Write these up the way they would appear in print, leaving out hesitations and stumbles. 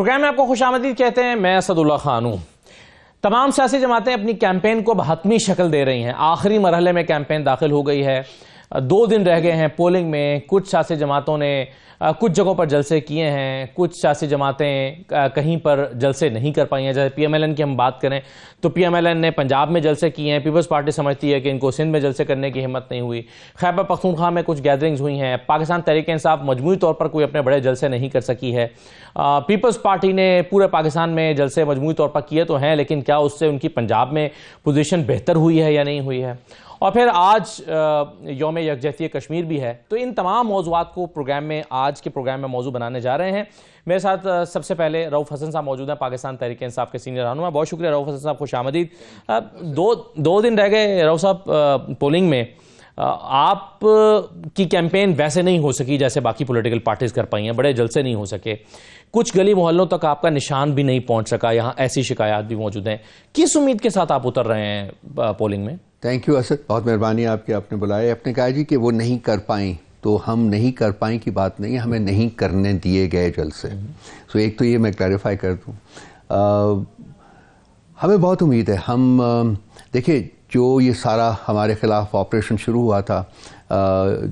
Programme میں آپ کو خوش آمدید کہتے ہیں. میں اسد اللہ خان ہوں. تمام سیاسی جماعتیں اپنی کیمپین کو حتمی شکل دے رہی ہیں. آخری مرحلے میں کیمپین داخل ہو گئی ہے. 2 دن رہ گئے ہیں پولنگ میں. کچھ سیاسی جماعتوں نے کچھ جگہوں پر جلسے کیے ہیں, کچھ سیاسی جماعتیں کہیں پر جلسے نہیں کر پائی ہیں. جیسے پی ایم ایل این کی ہم بات کریں تو پی ایم ایل این نے پنجاب میں جلسے کیے ہیں. پیپلز پارٹی سمجھتی ہے کہ ان کو سندھ میں جلسے کرنے کی ہمت نہیں ہوئی. خیبر پختونخوا میں کچھ گیدرنگز ہوئی ہیں. پاکستان تحریک انصاف مجموعی طور پر کوئی اپنے بڑے جلسے نہیں کر سکی ہے. پیپلز پارٹی نے پورے پاکستان میں جلسے مجموعی طور پر کیے تو ہیں, لیکن کیا اس سے ان کی پنجاب میں پوزیشن بہتر ہوئی ہے یا نہیں ہوئی ہے؟ اور پھر آج یوم یکجہتی کشمیر بھی ہے. تو ان تمام موضوعات کو آج کے پروگرام میں موضوع بنانے جا رہے ہیں. میرے ساتھ سب سے پہلے رؤف حسن صاحب موجود ہیں, پاکستان تحریک انصاف کے سینئر رہنما. بہت شکریہ رؤف حسن صاحب, خوش آمدید. 2 دن رہ گئے رؤف صاحب پولنگ میں. آپ کی کیمپین ویسے نہیں ہو سکی جیسے باقی پولیٹیکل پارٹیز کر پائی ہیں, بڑے جلسے نہیں ہو سکے, کچھ گلی محلوں تک آپ کا نشان بھی نہیں پہنچ سکا. یہاں ایسی شکایات بھی موجود ہیں. کس امید کے ساتھ آپ اتر رہے ہیں پولنگ میں؟ تھینک یو اسد, بہت مہربانی آپ کے, آپ نے بلایا. آپ نے کہا جی کہ وہ نہیں کر پائیں, تو ہم نہیں کر پائیں کی بات نہیں, ہمیں نہیں کرنے دیے گئے جلسے. سو ایک تو یہ میں کلیریفائی کر دوں, ہمیں بہت امید ہے. ہم دیکھیں جو یہ سارا ہمارے خلاف آپریشن شروع ہوا تھا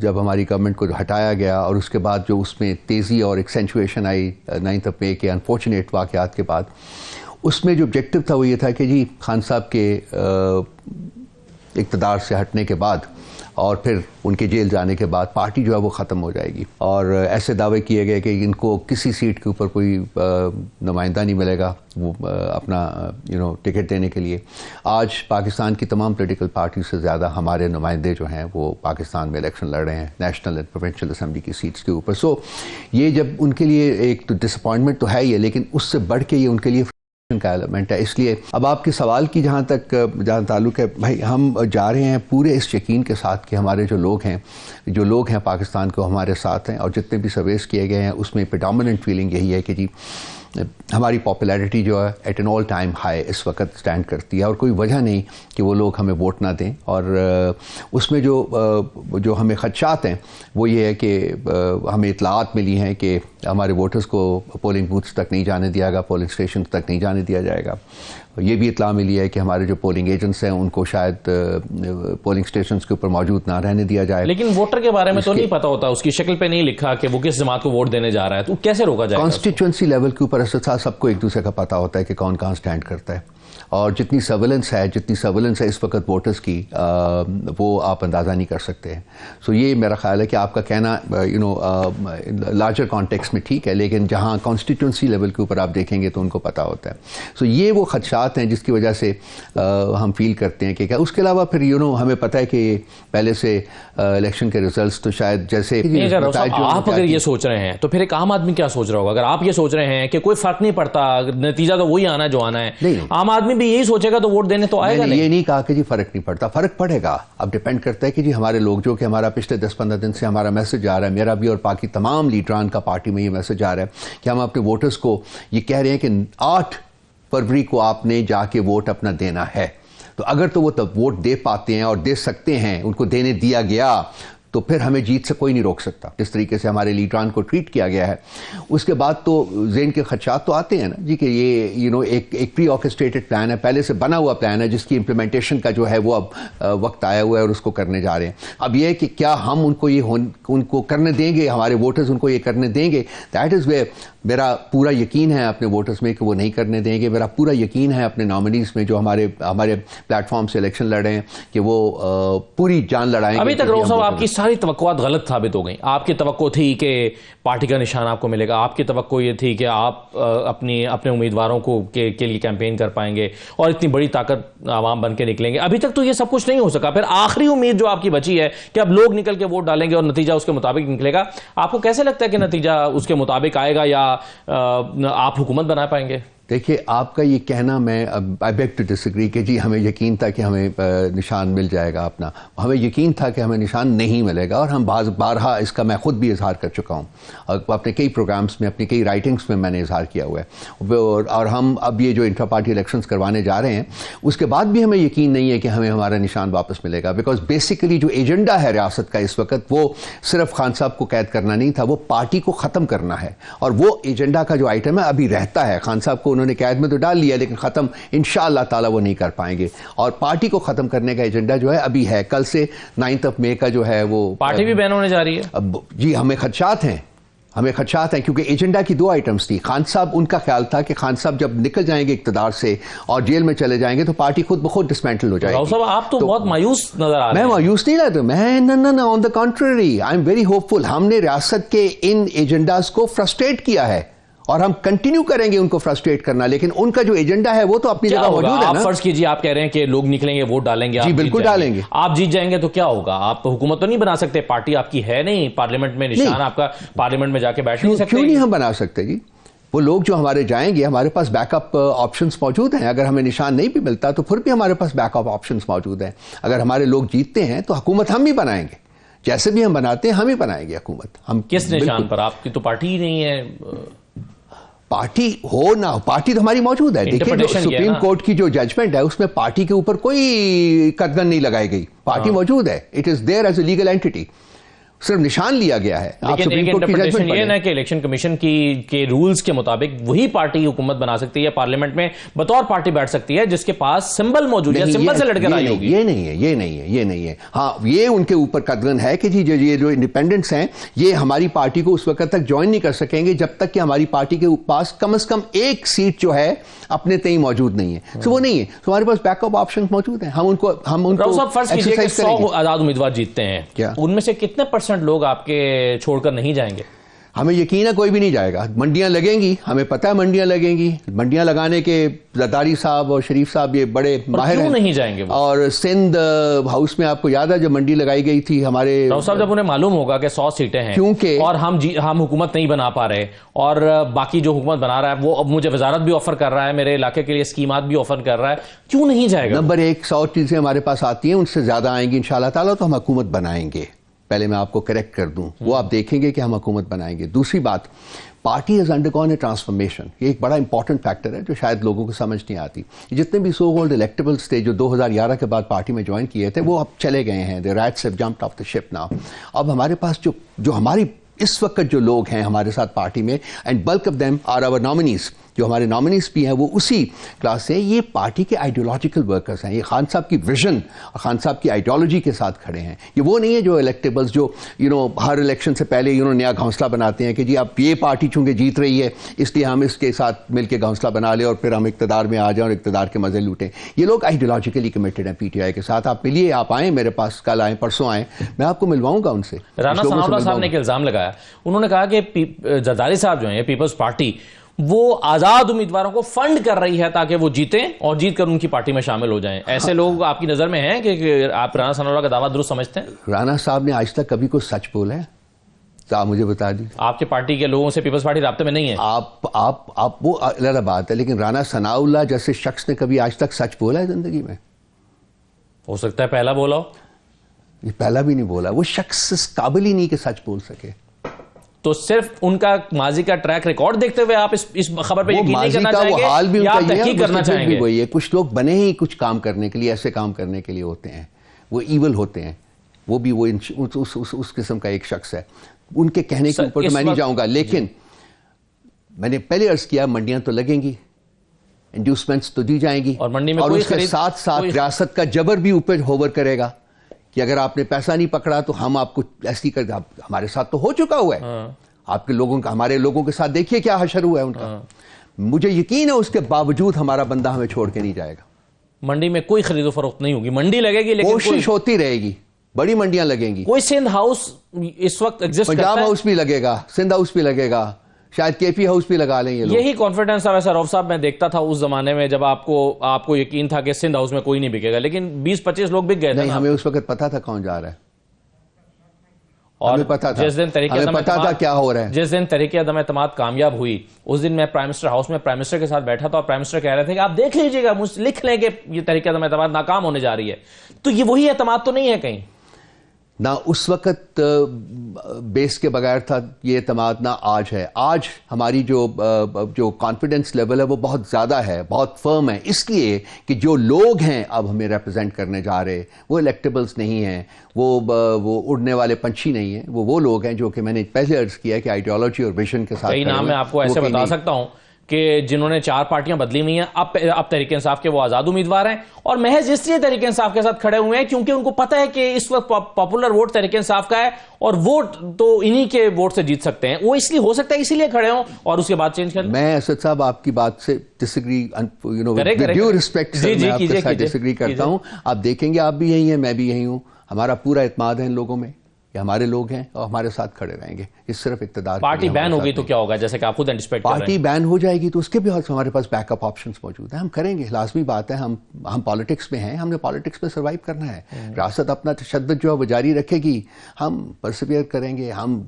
جب ہماری گورنمنٹ کو ہٹایا گیا, اور اس کے بعد جو اس میں تیزی اور ایکسینچویشن آئی 9 مئی کے انفارچونیٹ واقعات کے بعد, اس میں جو آبجیکٹو تھا وہ یہ تھا کہ جی خان صاحب کے اقتدار سے ہٹنے کے بعد اور پھر ان کے جیل جانے کے بعد پارٹی جو ہے وہ ختم ہو جائے گی, اور ایسے دعوے کیے گئے کہ ان کو کسی سیٹ کے اوپر کوئی نمائندہ نہیں ملے گا وہ اپنا ٹکٹ دینے کے لیے. آج پاکستان کی تمام پولیٹیکل پارٹی سے زیادہ ہمارے نمائندے جو ہیں وہ پاکستان میں الیکشن لڑ رہے ہیں نیشنل اینڈ پروونشل اسمبلی کی سیٹس کے اوپر. سو یہ جب ان کے لیے ایک تو ڈس اپوائنٹمنٹ تو ہے ہی ہے, لیکن اس سے بڑھ کے یہ ان کے لیے کا ایلیمنٹ ہے. اس لیے اب آپ کے سوال کی جہاں تعلق ہے, بھائی ہم جا رہے ہیں پورے اس یقین کے ساتھ کہ ہمارے جو لوگ ہیں پاکستان کو ہمارے ساتھ ہیں, اور جتنے بھی سرویز کیے گئے ہیں اس میں پریڈومیننٹ فیلنگ یہی ہے کہ جی ہماری پاپولیرٹی جو ہے at an all time high اس وقت اسٹینڈ کرتی ہے, اور کوئی وجہ نہیں کہ وہ لوگ ہمیں ووٹ نہ دیں. اور اس میں جو ہمیں خدشات ہیں وہ یہ ہے کہ ہمیں اطلاعات ملی ہیں کہ ہمارے ووٹرز کو پولنگ بوتھس تک نہیں جانے دیا گا, پولنگ اسٹیشن تک نہیں جانے دیا جائے گا. یہ بھی اطلاع ملی ہے کہ ہمارے جو پولنگ ایجنٹس ہیں ان کو شاید پولنگ اسٹیشنز کے اوپر موجود نہ رہنے دیا جائے. لیکن ووٹر کے بارے میں تو نہیں پتہ ہوتا, اس کی شکل پہ نہیں لکھا کہ وہ کس جماعت کو ووٹ دینے جا رہا ہے, تو کیسے روکا جائے گا؟ کانسٹیٹوئنسی لیول کے اوپر سب کو ایک دوسرے کا پتہ ہوتا ہے کہ کون کہاں سٹینڈ کرتا ہے, اور جتنی سرویلنس ہے اس وقت ووٹرز کی وہ آپ اندازہ نہیں کر سکتے ہیں. سو یہ میرا خیال ہے کہ آپ کا کہنا لارجر کانٹیکسٹ میں ٹھیک ہے, لیکن جہاں کانسٹیٹوئنسی لیول کے اوپر آپ دیکھیں گے تو ان کو پتہ ہوتا ہے. سو یہ وہ خدشات ہیں جس کی وجہ سے ہم فیل کرتے ہیں کہ اس کے علاوہ پھر ہمیں پتہ ہے کہ پہلے سے الیکشن کے ریزلٹس تو شاید جیسے آپ اگر یہ سوچ رہے ہیں تو پھر ایک عام آدمی کیا سوچ رہا ہوگا؟ اگر آپ یہ سوچ رہے ہیں کہ کوئی فرق نہیں پڑتا, نتیجہ تو وہی آنا ہے جو آنا ہے, عام آدمی بھی یہی سوچے گا تو ووٹ دینے تو آئے گا نہیں. یہ نہیں کہا کہ جی فرق نہیں پڑتا, فرق پڑے گا. اب ڈیپینڈ کرتا ہے کہ جی ہمارے لوگ جو کہ ہمارا پچھلے 10-15 دن سے ہمارا میسج آ رہا ہے, میرا بھی اور باقی تمام لیڈران کا پارٹی میں یہ میسج آ رہا ہے کہ ہم اپنے ووٹرز کو یہ کہہ رہے ہیں کہ 8 فروری کو آپ نے جا کے ووٹ اپنا دینا ہے. تو اگر تو وہ تب ووٹ دے پاتے ہیں اور دے سکتے ہیں, ان کو دینے دیا گیا, تو پھر ہمیں جیت سے کوئی نہیں روک سکتا. جس طریقے سے ہمارے لیڈران کو ٹریٹ کیا گیا ہے, اس کے بعد تو ذہن کے خدشات تو آتے ہیں نا جی کہ یہ ایک پری آرکسٹریٹڈ پلان ہے, پہلے سے بنا ہوا پلان ہے, جس کی امپلیمنٹیشن کا جو ہے وہ اب وقت آیا ہوا ہے اور اس کو کرنے جا رہے ہیں. اب یہ ہے کہ کیا ہم ان کو کرنے دیں گے, ہمارے ووٹرز ان کو یہ کرنے دیں گے؟ دیٹ از ویئر میرا پورا یقین ہے اپنے ووٹرز میں کہ وہ نہیں کرنے دیں گے. میرا پورا یقین ہے اپنے نامنیز میں جو ہمارے پلیٹ فارم سے الیکشن لڑ رہے ہیں کہ وہ پوری جان لڑائیں گے. ابھی تک رؤف صاحب آپ کی ساری توقعات غلط ثابت ہو گئیں. آپ کی توقع تھی کہ پارٹی کا نشان آپ کو ملے گا, آپ کی توقع یہ تھی کہ آپ اپنے امیدواروں کو کے لیے کیمپین کر پائیں گے اور اتنی بڑی طاقت عوام بن کے نکلیں گے. ابھی تک تو یہ سب کچھ نہیں ہو سکا. پھر آخری امید جو آپ کی بچی ہے کہ اب لوگ نکل کے ووٹ ڈالیں گے اور نتیجہ اس کے مطابق نکلے گا. آپ کو کیسے لگتا ہے کہ نتیجہ اس کے مطابق آئے گا یا آپ حکومت بنا پائیں گے؟ دیکھیے آپ کا یہ کہنا میں آئی بیگ ٹو ڈس ایگری کہ جی ہمیں یقین تھا کہ ہمیں نشان مل جائے گا اپنا، ہمیں یقین تھا کہ ہمیں نشان نہیں ملے گا، اور ہم بارہا اس کا میں خود بھی اظہار کر چکا ہوں، اپنے کئی پروگرامز میں، اپنی کئی رائٹنگز میں نے اظہار کیا ہوا ہے، اور ہم اب یہ جو انٹرا پارٹی الیکشنز کروانے جا رہے ہیں اس کے بعد بھی ہمیں یقین نہیں ہے کہ ہمیں ہمارا نشان واپس ملے گا، بیکاز بیسیکلی جو ایجنڈا ہے ریاست کا اس وقت وہ صرف خان صاحب کو قید کرنا نہیں تھا، وہ پارٹی کو ختم کرنا ہے، اور وہ ایجنڈا کا جو آئٹم ہے ابھی رہتا ہے۔ خان صاحب کو انہوں نے قید میں تو ڈال لیا لیکن ختم انشاءاللہ تعالی وہ نہیں کر پائیں گے، اور پارٹی کو ختم کرنے کا ایجنڈا جو ہے ابھی ہے، کل سے 9 مئی کا جو ہے وہ پارٹی بھی بین ہونے جا رہی ہے۔ جی ہمیں خدشات ہیں کیونکہ ایجنڈا کی 2 آئٹمز تھی۔ خان صاحب، ان کا خیال تھا کہ خان صاحب جب نکل جائیں گے اقتدار سے اور جیل میں چلے جائیں گے تو پارٹی خود بخود ڈسمینٹل ہو جائے گی۔ صاحب آپ تو بہت مایوس نظر آ رہے ہیں۔ میں مایوس نہیں رہتا، میں نہ on the contrary I am very hopeful. ہم نے ریاست کے ان ایجنڈاز کو فرسٹریٹ کیا ہے اور ہم کنٹینیو کریں گے ان کو فرسٹریٹ کرنا، لیکن ان کا جو ایجنڈا ہے وہ تو اپنی جگہ موجود ہے نا۔ آپ فرض کیجئے آپ کہہ رہے ہیں کہ لوگ نکلیں گے، ووٹ ڈالیں گے، جی بالکل ڈالیں گے۔ آپ جیت جائیں گے تو کیا ہوگا؟ آپ حکومت تو نہیں بنا سکتے، پارٹی آپ کی ہے نہیں، پارلیمنٹ میں نشان آپ کا پارلیمنٹ میں جا کے بیٹھ نہیں سکتے۔ کیوں نہیں ہم بنا سکتے جی؟ وہ لوگ جو ہمارے جائیں گے، ہمارے پاس بیک اپ آپشنز موجود ہیں، اگر ہمیں نشان نہیں بھی ملتا تو پھر بھی ہمارے پاس بیک اپ آپشنز موجود ہیں۔ اگر ہمارے لوگ جیتتے ہیں تو حکومت ہم ہی بنائیں گے، جیسے بھی ہم بناتے ہیں ہم ہی بنائیں گے حکومت۔ ہم کس نشان پر؟ آپ کی تو پارٹی ہی نہیں ہے۔ پارٹی ہو نہ ہو، پارٹی تو ہماری موجود ہے۔ دیکھیں جو سپریم کورٹ کی جو ججمنٹ ہے اس میں پارٹی کے اوپر کوئی قدغن نہیں لگائی گئی، پارٹی موجود ہے، it is there as a legal entity, صرف نشان لیا گیا ہے۔ لیکن ایک انٹرپریٹیشن یہ ہے کہ الیکشن کمیشن کے رولز کے مطابق وہی پارٹی حکومت بنا سکتی ہے، پارلیمنٹ میں بطور پارٹی بیٹھ سکتی ہے جس کے پاس سمبل موجود ہے، سمبل سے لڑ کر آئی ہوگی۔ یہ نہیں ہے۔ ہاں یہ ان کے اوپر قدغن ہے کہ جی یہ جو انڈیپینڈنٹس ہیں یہ ہماری پارٹی کو اس وقت تک جوائن نہیں کر سکیں گے جب تک کہ ہماری پارٹی کے پاس کم از کم ایک سیٹ جو ہے اپنے تئیں موجود نہیں ہے، تو وہ نہیں ہے، تو ہمارے پاس بیک اپ آپشن موجود ہیں، ہم ان کو فرض کیجئے کہ 100 آزاد امیدوار جیتتے ہیں، کیا ان میں سے کتنے % لوگ آپ کے چھوڑ کر نہیں جائیں گے؟ ہمیں یقین ہے کوئی بھی نہیں جائے گا۔ منڈیاں لگیں گی، ہمیں پتہ ہے منڈیاں لگیں گی، منڈیاں لگانے کے زرداری صاحب اور شریف صاحب یہ بڑے ماہر ہیں۔ کیوں نہیں جائیں گے وہ؟ اور سندھ ہاؤس میں آپ کو یاد ہے جب منڈی لگائی گئی تھی ہمارے صاحب، جب انہیں معلوم ہوگا کہ 100 سیٹیں ہیں کیونکہ اور ہم حکومت نہیں بنا پا رہے، اور باقی جو حکومت بنا رہا ہے وہ اب مجھے وزارت بھی آفر کر رہا ہے، میرے علاقے کے لیے اسکیمات بھی آفر کر رہا ہے، کیوں نہیں جائے گا؟ نمبر 1 100 چیزیں ہمارے پاس آتی ہیں، ان سے زیادہ آئیں گی انشاءاللہ تعالیٰ تو ہم حکومت بنائیں گے۔ پہلے میں آپ کو کریکٹ کر دوں، وہ آپ دیکھیں گے کہ ہم حکومت بنائیں گے۔ دوسری بات، پارٹی ہیز انڈرگون اے ٹرانسفارمیشن، یہ ایک بڑا امپورٹنٹ فیکٹر ہے جو شاید لوگوں کو سمجھ نہیں آتی۔ جتنے بھی سو کالڈ الیکٹیبلز تھے جو 2011 کے بعد پارٹی میں جوائن کیے تھے وہ اب چلے گئے ہیں، the rats have jumped off the ship now۔ اب ہمارے پاس جو ہماری اس وقت جو لوگ ہیں ہمارے ساتھ پارٹی میں، and bulk of them are our nominees, جو ہمارے نامنیز بھی ہیں وہ اسی کلاس سے، یہ پارٹی کے آئیڈیولوجیکل ورکرز ہیں، یہ خان صاحب کی ویژن اور خان صاحب کی آئیڈیولوجی کے ساتھ کھڑے ہیں۔ یہ وہ نہیں ہے جو الیکٹیبلز جو ہر الیکشن سے پہلے نیا گھونسلہ بناتے ہیں کہ جی اب یہ پارٹی چونکہ جیت رہی ہے اس لیے ہم اس کے ساتھ مل کے گھونسلہ بنا لیں اور پھر ہم اقتدار میں آ جائیں اور اقتدار کے مزے لوٹیں۔ یہ لوگ آئیڈیولوجیکلی کمیٹڈ ہیں پی ٹی آئی کے ساتھ۔ آپ ملیے، آپ آئیں میرے پاس، کل آئیں، پرسوں آئیں، میں آپ کو ملواؤں گا ان سے۔ رانا ثناء اللہ صاحب نے ایک الزام لگایا، انہوں نے کہا کہ زرداری صاحب جو ہیں پیپلز پارٹی وہ آزاد امیدواروں کو فنڈ کر رہی ہے تاکہ وہ جیتیں اور جیت کر ان کی پارٹی میں شامل ہو جائیں۔ ایسے لوگ آپ کی نظر میں ہیں کہ آپ رانا ثناء اللہ کا دعویٰ درست سمجھتے ہیں؟ رانا صاحب نے آج تک کبھی کوئی سچ بولا ہے تو آپ مجھے بتا دیجیے۔ آپ کے پارٹی کے لوگوں سے پیپلز پارٹی رابطے میں نہیں ہے؟ آپ وہ علیحدہ بات ہے، لیکن رانا ثناء اللہ جیسے شخص نے کبھی آج تک سچ بولا ہے زندگی میں؟ ہو سکتا ہے پہلا بولا ہو۔ یہ پہلا بھی نہیں بولا، وہ شخص اس قابل ہی نہیں کہ سچ بول سکے۔ تو صرف ان کا ماضی کا ٹریک ریکارڈ دیکھتے ہوئے آپ اس خبر پہ یقین نہیں کرنا چاہیں گے یا تحقیق کرنا چاہیں گے؟ وہی ہے، کچھ لوگ بنے ہی کچھ کام کرنے کے لیے، ایسے کام کرنے کے لیے ہوتے ہیں، وہ ایول ہوتے ہیں، وہ بھی وہ اس قسم کا ایک شخص ہے۔ ان کے کہنے کے اوپر تو میں نہیں جاؤں گا، لیکن میں نے پہلے عرض کیا منڈیاں تو لگیں گی، انڈیوسمنٹس تو دی جائیں گی، اور اس کے ساتھ ساتھ ریاست کا جبر بھی اوپر ہوور کرے گا کہ اگر آپ نے پیسہ نہیں پکڑا تو ہم آپ کو ایسی کر، ہمارے ساتھ تو ہو چکا ہوا ہے، آپ کے لوگوں کا ہمارے لوگوں کے ساتھ دیکھیے کیا حشر ہوا ہے ان کا۔ مجھے یقین ہے اس کے باوجود ہمارا بندہ ہمیں چھوڑ کے نہیں جائے گا۔ منڈی میں کوئی خرید و فروخت نہیں ہوگی، منڈی لگے گی لیکن کوشش ہوتی رہے گی، بڑی منڈیاں لگیں گی۔ کوئی سندھ ہاؤس اس وقت ایگزسٹ کرتا ہے؟ پنجاب ہاؤس بھی لگے گا، سندھ ہاؤس بھی لگے گا، شاید کے پی ہاؤس بھی لگا لیں یہ لوگ۔ یہی کانفیڈنس تھا ویسا روف صاحب، میں دیکھتا تھا اس زمانے میں جب آپ کو یقین تھا کہ سندھ ہاؤس میں کوئی نہیں بکے گا، لیکن 20-25 لوگ بک گئے تھے۔ نہیں، ہمیں اس وقت پتا تھا کون جا رہا ہے۔ اور پتا تھا، جس دن تحریک ہمیں عدم پتا تھا کیا ہو رہا ہے. جس دن تحریک عدم اعتماد کامیاب ہوئی اس دن میں پرائم منسٹر ہاؤس میں پرائم منسٹر کے ساتھ بیٹھا تھا اور پرائم منسٹر کہہ رہے تھے کہ آپ دیکھ لیجئے گا، لکھ لیں کہ یہ تحریک عدم اعتماد ناکام ہونے جا رہی ہے. تو یہ وہی اعتماد تو نہیں ہے کہیں نہ اس وقت بیس کے بغیر تھا یہ اعتماد، نہ آج ہے. آج ہماری جو کانفیڈنس لیول ہے وہ بہت زیادہ ہے، بہت فرم ہے، اس لیے کہ جو لوگ ہیں اب ہمیں ریپرزینٹ کرنے جا رہے وہ الیکٹیبلز نہیں ہیں، وہ اڑنے والے پنچھی نہیں ہیں، وہ لوگ ہیں جو کہ میں نے پہلے عرض کیا کہ آئیڈیالوجی اور ویژن کے ساتھ. کئی نام میں آپ کو ایسے بتا سکتا ہوں کہ جنہوں نے 4 پارٹیاں بدلی ہوئی ہیں، اب تحریک انصاف کے وہ آزاد امیدوار ہیں اور محض اس لیے تحریک انصاف کے ساتھ کھڑے ہوئے ہیں کیونکہ ان کو پتہ ہے کہ اس وقت پاپولر ووٹ تحریک انصاف کا ہے اور ووٹ تو انہی کے ووٹ سے جیت سکتے ہیں. وہ اس لیے ہو سکتا ہے اسی لیے کھڑے ہوں اور اس کے بعد چینج کر لیں. میں اسد صاحب آپ کی بات سے ڈس ایگری، ڈیو ریسپیکٹ میں آپ کے ساتھ ڈس ایگری کرتا ہوں. آپ دیکھیں گے آپ بھی یہی ہیں، میں بھی یہی ہوں. ہمارا پورا اعتماد ہے ان لوگوں میں، یہ ہمارے لوگ ہیں اور ہمارے ساتھ کھڑے رہیں گے. اس صرف اقتدار پارٹی بین ہوگی تو کیا ہوگا، جیسے کہ آپ خود انٹسپیکٹ کر رہے ہیں. پارٹی بین ہو جائے گی تو اس کے بھی ہمارے پاس بیک اپ آپشنز موجود ہیں، ہم کریں گے، لازمی بات ہے. ہم پالیٹکس میں ہیں، ہم نے پالیٹکس میں سروائیو کرنا ہے. ریاست اپنا تشدد جو ہے وہ جاری رکھے گی، ہم پرسیویئر کریں گے، ہم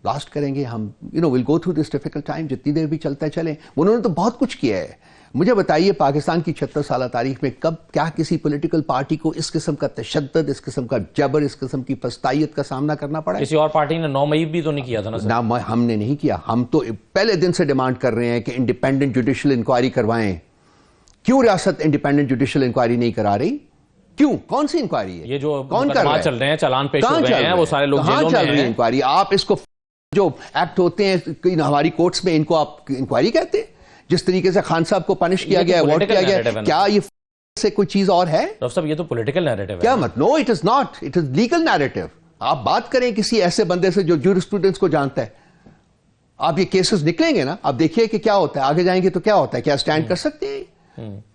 لاسٹ کریں گے، ہم will go through this difficult time. جتنی دیر بھی چلتا ہے چلیں. انہوں نے تو بہت کچھ کیا ہے. مجھے بتائیے پاکستان کی 76 سالہ تاریخ میں کب کیا کسی پولیٹیکل پارٹی کو اس قسم کا تشدد، اس قسم کا جبر، اس قسم کی پستائیت کا سامنا کرنا پڑا ہے؟ کسی اور پارٹی نے 9 مئی بھی تو نہیں کیا تھا نا. ہم نے نہیں کیا. ہم تو پہلے دن سے ڈیمانڈ کر رہے ہیں کہ انڈیپینڈنٹ جوڈیشل انکوائری کروائیں. کیوں ریاست انڈیپینڈنٹ جوڈیشل انکوائری نہیں کرا رہی؟ کیوں؟ کون سی انکوائری ہے؟ یہ جو مقدمات چل رہے ہیں، چالان پیش ہو رہے ہیں، وہ سارے لوگ جیلوں میں چل رہی ہے ہیں. انکوائری. آپ اس کو جو ایکٹ ہوتے ہیں ہماری کورٹس میں، ان کو آپ انکوائری کہتے ہیں؟ جس طریقے سے خان صاحب کو پنش کیا گیا، ووٹ کیا گیا، کیا یہ سے کوئی چیز اور ہے؟ ڈاکٹر صاحب یہ تو پولیٹیکل نیریٹو ہے. کیا مت؟ No it is not, it is legal narrative. آپ بات کریں کسی ایسے بندے سے جو جورسپروڈنس کو جانتا ہے. آپ یہ کیسز نکلیں گے نا، آپ دیکھیے کہ کیا ہوتا ہے، آگے جائیں گے تو کیا ہوتا ہے. کیا اسٹینڈ کر سکتے ہیں؟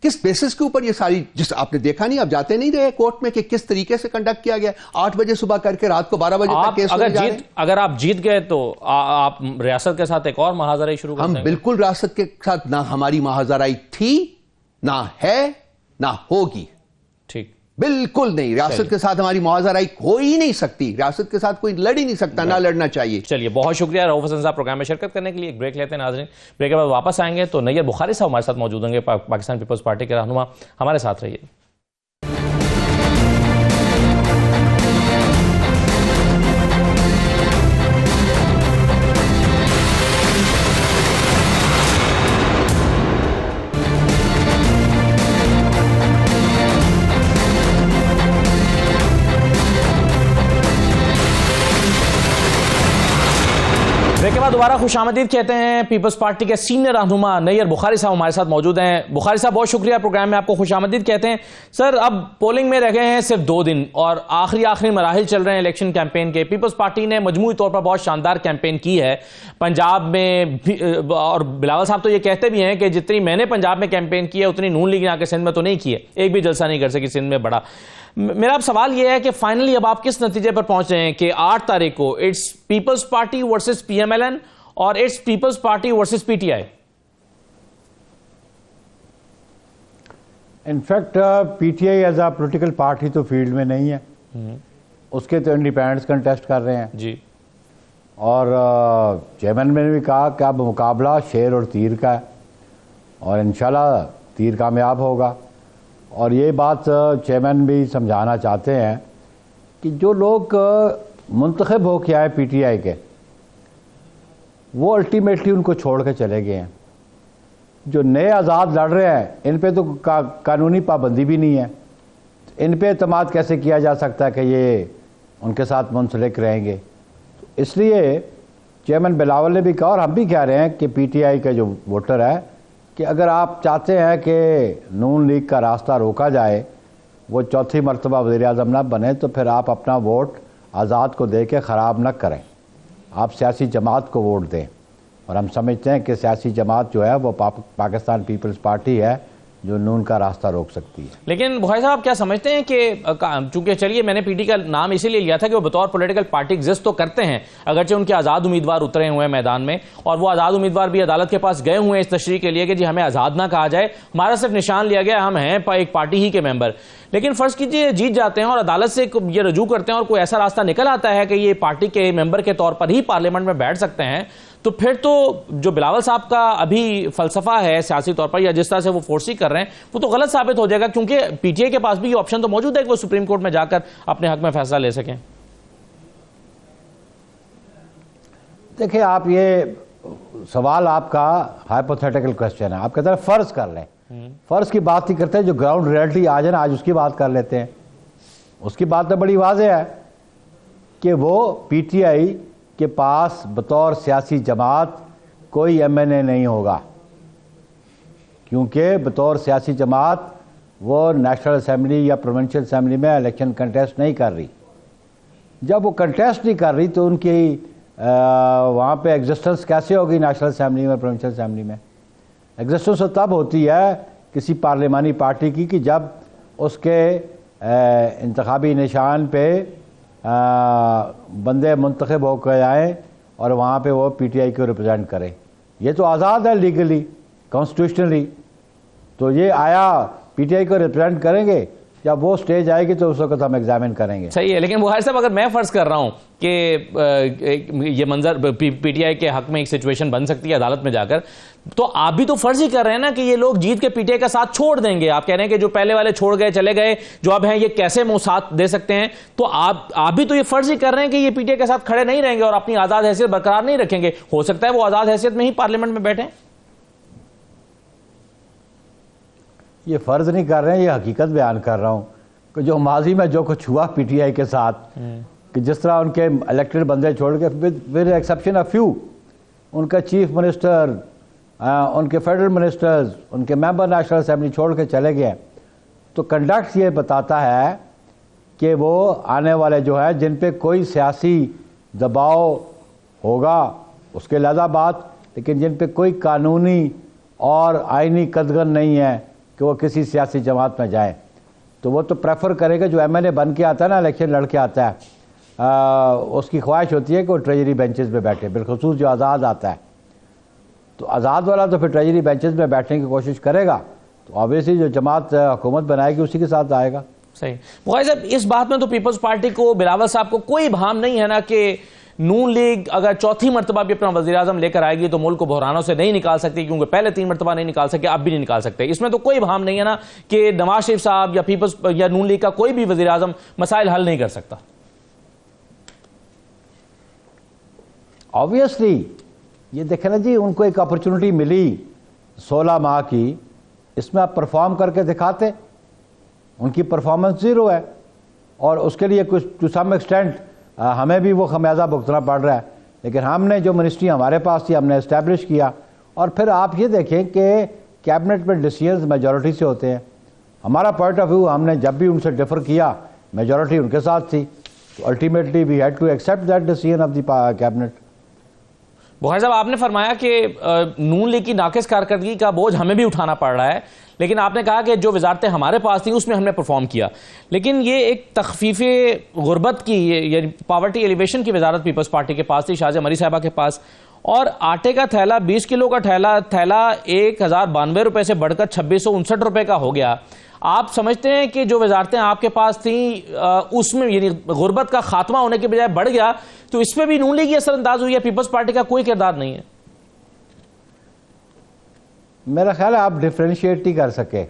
کس بیسس کے اوپر یہ ساری، جس آپ نے دیکھا نہیں، آپ جاتے نہیں رہے کورٹ میں کہ کس طریقے سے کنڈکٹ کیا گیا. 8 بجے صبح کر کے رات کو 12 بجے تک کیس ہونے جا رہے ہیں. اگر آپ جیت گئے تو آپ ریاست کے ساتھ ایک اور محاذرہ شروع کر دیں گے. ہم بالکل ریاست کے ساتھ نہ ہماری محاذرائی تھی، نہ ہے، نہ ہوگی. ٹھیک، بالکل نہیں. ریاست کے ساتھ ہماری محاذرائی ہو ہی نہیں سکتی. ریاست کے ساتھ کوئی لڑ ہی نہیں سکتا، نہ لڑنا چاہیے. چلیے بہت شکریہ رؤوف حسن صاحب پروگرام میں شرکت کرنے کے لیے. ایک بریک لیتے ہیں ناظرین. بریک کے بعد واپس آئیں گے تو نیئر بخاری صاحب ہمارے ساتھ موجود ہوں گے، پاکستان پیپلز پارٹی کے رہنما. ہمارے ساتھ رہیے. بریک کے بعد دوبارہ خوش آمدید کہتے ہیں پیپلز پارٹی کے سینئر رہنما نیئر بخاری صاحب ہمارے ساتھ موجود ہیں. بخاری صاحب بہت شکریہ پروگرام میں آپ کو خوش آمدید کہتے ہیں. سر اب پولنگ میں رہ گئے ہیں صرف 2 دن اور آخری مراحل چل رہے ہیں الیکشن کیمپین کے. پیپلز پارٹی نے مجموعی طور پر بہت شاندار کیمپین کی ہے پنجاب میں اور بلاول صاحب تو یہ کہتے بھی ہیں کہ جتنی میں نے پنجاب میں کیمپین کی ہے اتنی نون لیگ نے آ کے سندھ میں تو نہیں کی ہے. ایک بھی جلسہ نہیں کر سکی سندھ میں بڑا. میرا اب سوال یہ ہے کہ فائنلی اب آپ کس نتیجے پر پہنچ رہے ہیں کہ 8 تاریخ کو it's Peoples Party versus P M L N اور it's Peoples Party versus P T I? In fact P T I is a political party تو فیلڈ میں نہیں ہے، اس کے تو انڈیپینڈنٹس کنٹیسٹ کر رہے ہیں جی. اور چیئرمین نے بھی کہا کہ اب مقابلہ شیر اور تیر کا ہے اور انشاءاللہ تیر کامیاب ہوگا. اور یہ بات چیئرمین بھی سمجھانا چاہتے ہیں کہ جو لوگ منتخب ہو کے آئے پی ٹی آئی کے، وہ الٹیمیٹلی ان کو چھوڑ کے چلے گئے ہیں. جو نئے آزاد لڑ رہے ہیں ان پہ تو قانونی پابندی بھی نہیں ہے. ان پہ اعتماد کیسے کیا جا سکتا ہے کہ یہ ان کے ساتھ منسلک رہیں گے؟ اس لیے چیئرمین بلاول نے بھی کہا اور ہم بھی کہہ رہے ہیں کہ پی ٹی آئی کا جو ووٹر ہے کہ اگر آپ چاہتے ہیں کہ نون لیگ کا راستہ روکا جائے، وہ 4تھی مرتبہ وزیر اعظم نہ بنے، تو پھر آپ اپنا ووٹ آزاد کو دے کے خراب نہ کریں، آپ سیاسی جماعت کو ووٹ دیں. اور ہم سمجھتے ہیں کہ سیاسی جماعت جو ہے وہ پاکستان پیپلز پارٹی ہے جو نون کا راستہ روک سکتی ہے. لیکن بخاری صاحب کیا سمجھتے ہیں کہ چونکہ چلیے میں نے پی ٹی کا نام اسی لیے لیا تھا کہ وہ بطور پولیٹیکل پارٹی ایگزسٹ تو کرتے ہیں، اگرچہ ان کے آزاد امیدوار اترے ہوئے ہیں میدان میں، اور وہ آزاد امیدوار بھی عدالت کے پاس گئے ہوئے ہیں اس تشریح کے لیے کہ جی ہمیں آزاد نہ کہا جائے، ہمارا صرف نشان لیا گیا، ہم ہیں ایک پارٹی ہی کے ممبر. لیکن فرض کیجئے جیت جاتے ہیں اور عدالت سے یہ رجوع کرتے ہیں اور کوئی ایسا راستہ نکل آتا ہے کہ یہ پارٹی کے ممبر کے طور پر ہی پارلیمنٹ میں بیٹھ سکتے ہیں، تو پھر تو جو بلاول صاحب کا ابھی فلسفہ ہے سیاسی طور پر یا جس طرح سے وہ فورسی کر رہے ہیں وہ تو غلط ثابت ہو جائے گا، کیونکہ پی ٹی آئی کے پاس بھی یہ آپشن تو موجود ہے کہ وہ سپریم کورٹ میں جا کر اپنے حق میں فیصلہ لے سکیں. دیکھیں آپ یہ سوال آپ کا ہائپوتھیٹیکل کوسچن ہے. آپ کہتے ہیں فرض کر لیں، فرض کی بات نہیں کرتے، جو گراؤنڈ ریئلٹی آج ہے نا آج اس کی بات کر لیتے ہیں. اس کی بات تو بڑی واضح ہے کہ وہ پی ٹی آئی کے پاس بطور سیاسی جماعت کوئی ایم این اے نہیں ہوگا، کیونکہ بطور سیاسی جماعت وہ نیشنل اسمبلی یا پروونشل اسمبلی میں الیکشن کنٹیسٹ نہیں کر رہی. جب وہ کنٹیسٹ نہیں کر رہی تو ان کی وہاں پہ ایگزسٹنس کیسے ہوگی نیشنل اسمبلی میں پروونشل اسمبلی میں؟ ایگزسٹنس تب ہوتی ہے کسی پارلیمانی پارٹی کی کہ جب اس کے انتخابی نشان پہ بندے منتخب ہو کے آئیں اور وہاں پہ وہ پی ٹی آئی کو ریپرزینٹ کریں. یہ تو آزاد ہے لیگلی کانسٹیٹیوشنلی، تو یہ آیا پی ٹی آئی کو ریپرزینٹ کریں گے، جب وہ سٹیج آئے گی تو اس وقت ہم ایگزامن کریں گے. صحیح ہے، لیکن بخاری صاحب اگر میں فرض کر رہا ہوں کہ یہ منظر پی ٹی آئی کے حق میں ایک سچویشن بن سکتی ہے عدالت میں جا کر، تو آپ بھی تو فرض ہی کر رہے ہیں نا کہ یہ لوگ جیت کے پی ٹی آئی کا ساتھ چھوڑ دیں گے. آپ کہہ رہے ہیں کہ جو پہلے والے چھوڑ گئے چلے گئے جو اب ہیں یہ کیسے ساتھ دے سکتے ہیں، تو آپ بھی تو یہ فرض ہی کر رہے ہیں کہ یہ پی ٹی آئی کے ساتھ کھڑے نہیں رہیں گے اور اپنی آزاد حیثیت برقرار نہیں رکھیں گے. ہو سکتا ہے وہ آزاد حیثیت میں ہی پارلیمنٹ میں بیٹھیں. یہ فرض نہیں کر رہے ہیں، یہ حقیقت بیان کر رہا ہوں کہ جو ماضی میں جو کچھ ہوا پی ٹی آئی کے ساتھ، کہ جس طرح ان کے الیکٹڈ بندے چھوڑ کے with exception of few in کا چیف منسٹر، ان کے فیڈرل منسٹرز، ان کے ممبر نیشنل اسمبلی چھوڑ کے چلے گئے، تو کنڈکٹ یہ بتاتا ہے کہ وہ آنے والے جو ہے جن پہ کوئی سیاسی دباؤ ہوگا اس کے لہذا بات، لیکن جن پہ کوئی قانونی اور آئینی قدغن نہیں ہے کہ وہ کسی سیاسی جماعت میں جائیں، تو وہ تو پریفر کرے گا جو ایم این اے بن کے آتا ہے نا، الیکشن لڑ کے آتا ہے، اس کی خواہش ہوتی ہے کہ وہ ٹریجری بینچز پہ بیٹھے، بالخصوص جو آزاد آتا ہے. تو آزاد والا تو پھر ٹریجری بینچز میں بیٹھنے کی کوشش کرے گا، تو آبویسلی جو جماعت حکومت بنائے گی اسی کے ساتھ آئے گا. صحیح. بخاری صاحب اس بات میں تو پیپلز پارٹی کو، بلاول صاحب کو کوئی بھام نہیں ہے نا کہ نون لیگ اگر چوتھی مرتبہ بھی اپنا وزیر اعظم لے کر آئے گی تو ملک کو بحرانوں سے نہیں نکال سکتی، کیونکہ پہلے 3 مرتبہ نہیں نکال سکے، اب بھی نہیں نکال سکتے. اس میں تو کوئی بھام نہیں ہے نا کہ نواز شریف صاحب یا پیپلز یا نون لیگ کا کوئی بھی وزیر اعظم مسائل حل نہیں کر سکتا. آبویسلی یہ دیکھیں نا جی، ان کو ایک اپرچونٹی ملی 16 ماہ کی، اس میں آپ پرفارم کر کے دکھاتے. ان کی پرفارمنس زیرو ہے اور اس کے لیے کچھ ٹو سم ایکسٹینٹ ہمیں بھی وہ خمیازہ بھگتنا پڑ رہا ہے. لیکن ہم نے جو منسٹری ہمارے پاس تھی ہم نے اسٹیبلش کیا. اور پھر آپ یہ دیکھیں کہ کیبنٹ میں ڈیسیژنز میجورٹی سے ہوتے ہیں. ہمارا پوائنٹ آف ویو، ہم نے جب بھی ان سے ڈفر کیا میجورٹی ان کے ساتھ تھی، تو ultimately we had to accept that decision of the cabinet. Bukhari صاحب آپ نے فرمایا کہ نون لیگ کی ناقص کارکردگی کا بوجھ ہمیں بھی اٹھانا پڑ رہا ہے، لیکن آپ نے کہا کہ جو وزارتیں ہمارے پاس تھیں اس میں ہم نے پرفارم کیا. لیکن یہ ایک تخفیف غربت کی یعنی پاورٹی ایلیویشن کی وزارت پیپلز پارٹی کے پاس تھی، شاہجہاں مری صاحبہ کے پاس، اور آٹے کا تھیلا 20 کلو کا تھیلا 1092 روپے سے بڑھ کر 2659 روپے کا ہو گیا. آپ سمجھتے ہیں کہ جو وزارتیں آپ کے پاس تھیں اس میں یعنی غربت کا خاتمہ ہونے کے بجائے بڑھ گیا، تو اس میں بھی نون لیگ اثر انداز ہوئی ہے، پیپلز پارٹی کا کوئی کردار نہیں ہے؟ میرا خیال ہے آپ ڈیفرینشیٹ نہیں کر سکے.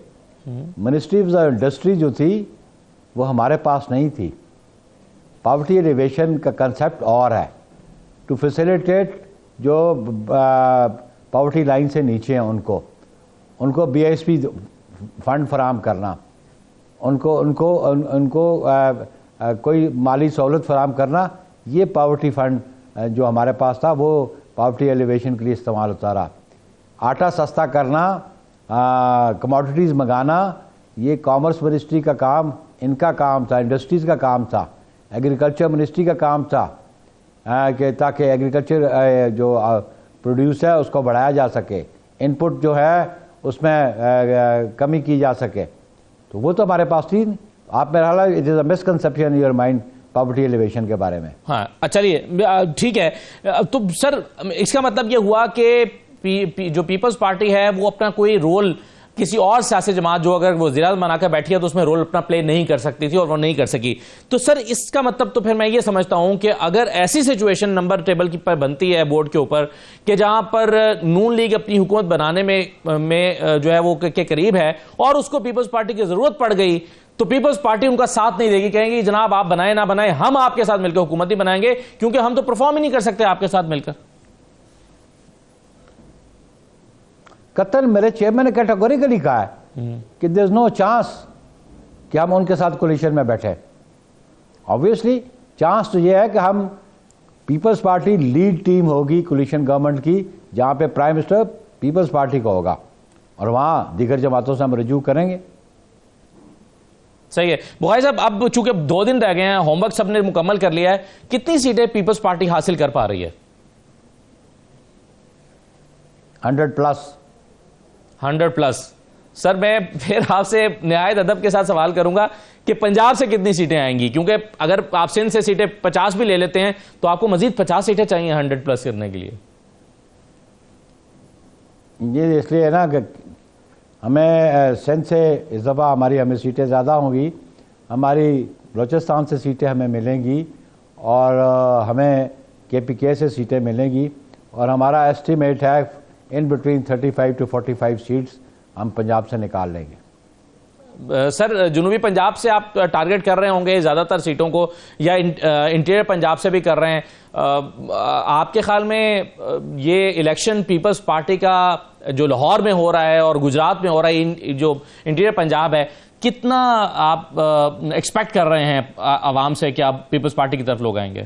منسٹری آف انڈسٹری جو تھی وہ ہمارے پاس نہیں تھی. پاورٹی ایلیویشن کا کنسیپٹ اور ہے، ٹو فیسیلیٹیٹ جو پاورٹی لائن سے نیچے ہیں ان کو بی ایس پی فنڈ فراہم کرنا، ان کو کوئی مالی سہولت فراہم کرنا. یہ پاورٹی فنڈ جو ہمارے پاس تھا وہ پاورٹی ایلیویشن کے لیے استعمال ہوتا رہا. آٹا سستا کرنا، کموڈیٹیز منگانا، یہ کامرس منسٹری کا کام، ان کا کام تھا، انڈسٹریز کا کام تھا، ایگریکلچر منسٹری کا کام تھا کہ تاکہ ایگریکلچر جو پروڈیوس ہے اس کو بڑھایا جا سکے. ان پٹ جو ہے اس میں کمی کی جا سکے، تو وہ تو ہمارے پاس تھی نہیں. آپ میرا خیال ہے it is a misconception in your mind poverty alleviation کے بارے میں. ہاں چلیے ٹھیک ہے. تو سر اس کا مطلب یہ ہوا کہ جو پیپلز پارٹی ہے وہ اپنا کوئی رول کسی اور سیاسی جماعت جو اگر وہ وزیر اعظم بنا کے بیٹھی ہے تو اس میں رول اپنا پلے نہیں کر سکتی تھی اور وہ نہیں کر سکی. تو سر اس کا مطلب تو پھر میں یہ سمجھتا ہوں کہ اگر ایسی سچویشن نمبر ٹیبل کی پر بنتی ہے بورڈ کے اوپر کہ جہاں پر نون لیگ اپنی حکومت بنانے میں جو ہے وہ کے قریب ہے اور اس کو پیپلز پارٹی کی ضرورت پڑ گئی تو پیپلز پارٹی ان کا ساتھ نہیں دے گی، کہیں گی جناب آپ بنائیں نہ بنائیں ہم آپ کے ساتھ مل کے حکومت ہی بنائیں گے کیونکہ ہم تو پرفارم ہی نہیں کر سکتے آپ کے ساتھ مل کر. قطر میرے چیئرمین نے کیٹیگوریکلی کہا ہے کہ دیر از نو چانس کہ ہم ان کے ساتھ کولیشن میں بیٹھے. آبویسلی چانس تو یہ ہے کہ ہم پیپلز پارٹی لیڈ ٹیم ہوگی کولیشن گورنمنٹ کی جہاں پہ پرائم منسٹر پیپلز پارٹی کا ہوگا اور وہاں دیگر جماعتوں سے ہم رجوع کریں گے. صحیح ہے. بخاری صاحب اب چونکہ 2 دن رہ گئے ہیں، ہوم ورک سب نے مکمل کر لیا ہے، کتنی سیٹیں پیپلز پارٹی حاصل کر پا رہی ہے؟ 100+. سر میں پھر آپ سے نہایت ادب کے ساتھ سوال کروں گا کہ پنجاب سے کتنی سیٹیں آئیں گی؟ کیونکہ اگر آپ سندھ سے سیٹیں 50 بھی لے لیتے ہیں تو آپ کو مزید 50 سیٹیں چاہیے 100+ کرنے کے لیے. یہ اس لیے ہے نا کہ ہمیں سندھ سے اس دفعہ ہمیں سیٹیں زیادہ ہوں گی، ہماری بلوچستان سے سیٹیں ہمیں ملیں گی اور ہمیں KPK سے سیٹیں ملیں گی اور ہمارا ایسٹیمیٹ ہے ان بٹوین 35 to 45 سیٹس ہم پنجاب سے نکال لیں گے. سر جنوبی پنجاب سے آپ ٹارگٹ کر رہے ہوں گے زیادہ تر سیٹوں کو یا انٹیریئر پنجاب سے بھی کر رہے ہیں؟ آپ کے خیال میں یہ الیکشن پیپلز پارٹی کا جو لاہور میں ہو رہا ہے اور گجرات میں ہو رہا ہے، جو انٹیریئر پنجاب ہے، کتنا آپ ایکسپیکٹ کر رہے ہیں عوام سے کہ آپ پیپلز پارٹی کی طرف لوگ آئیں گے؟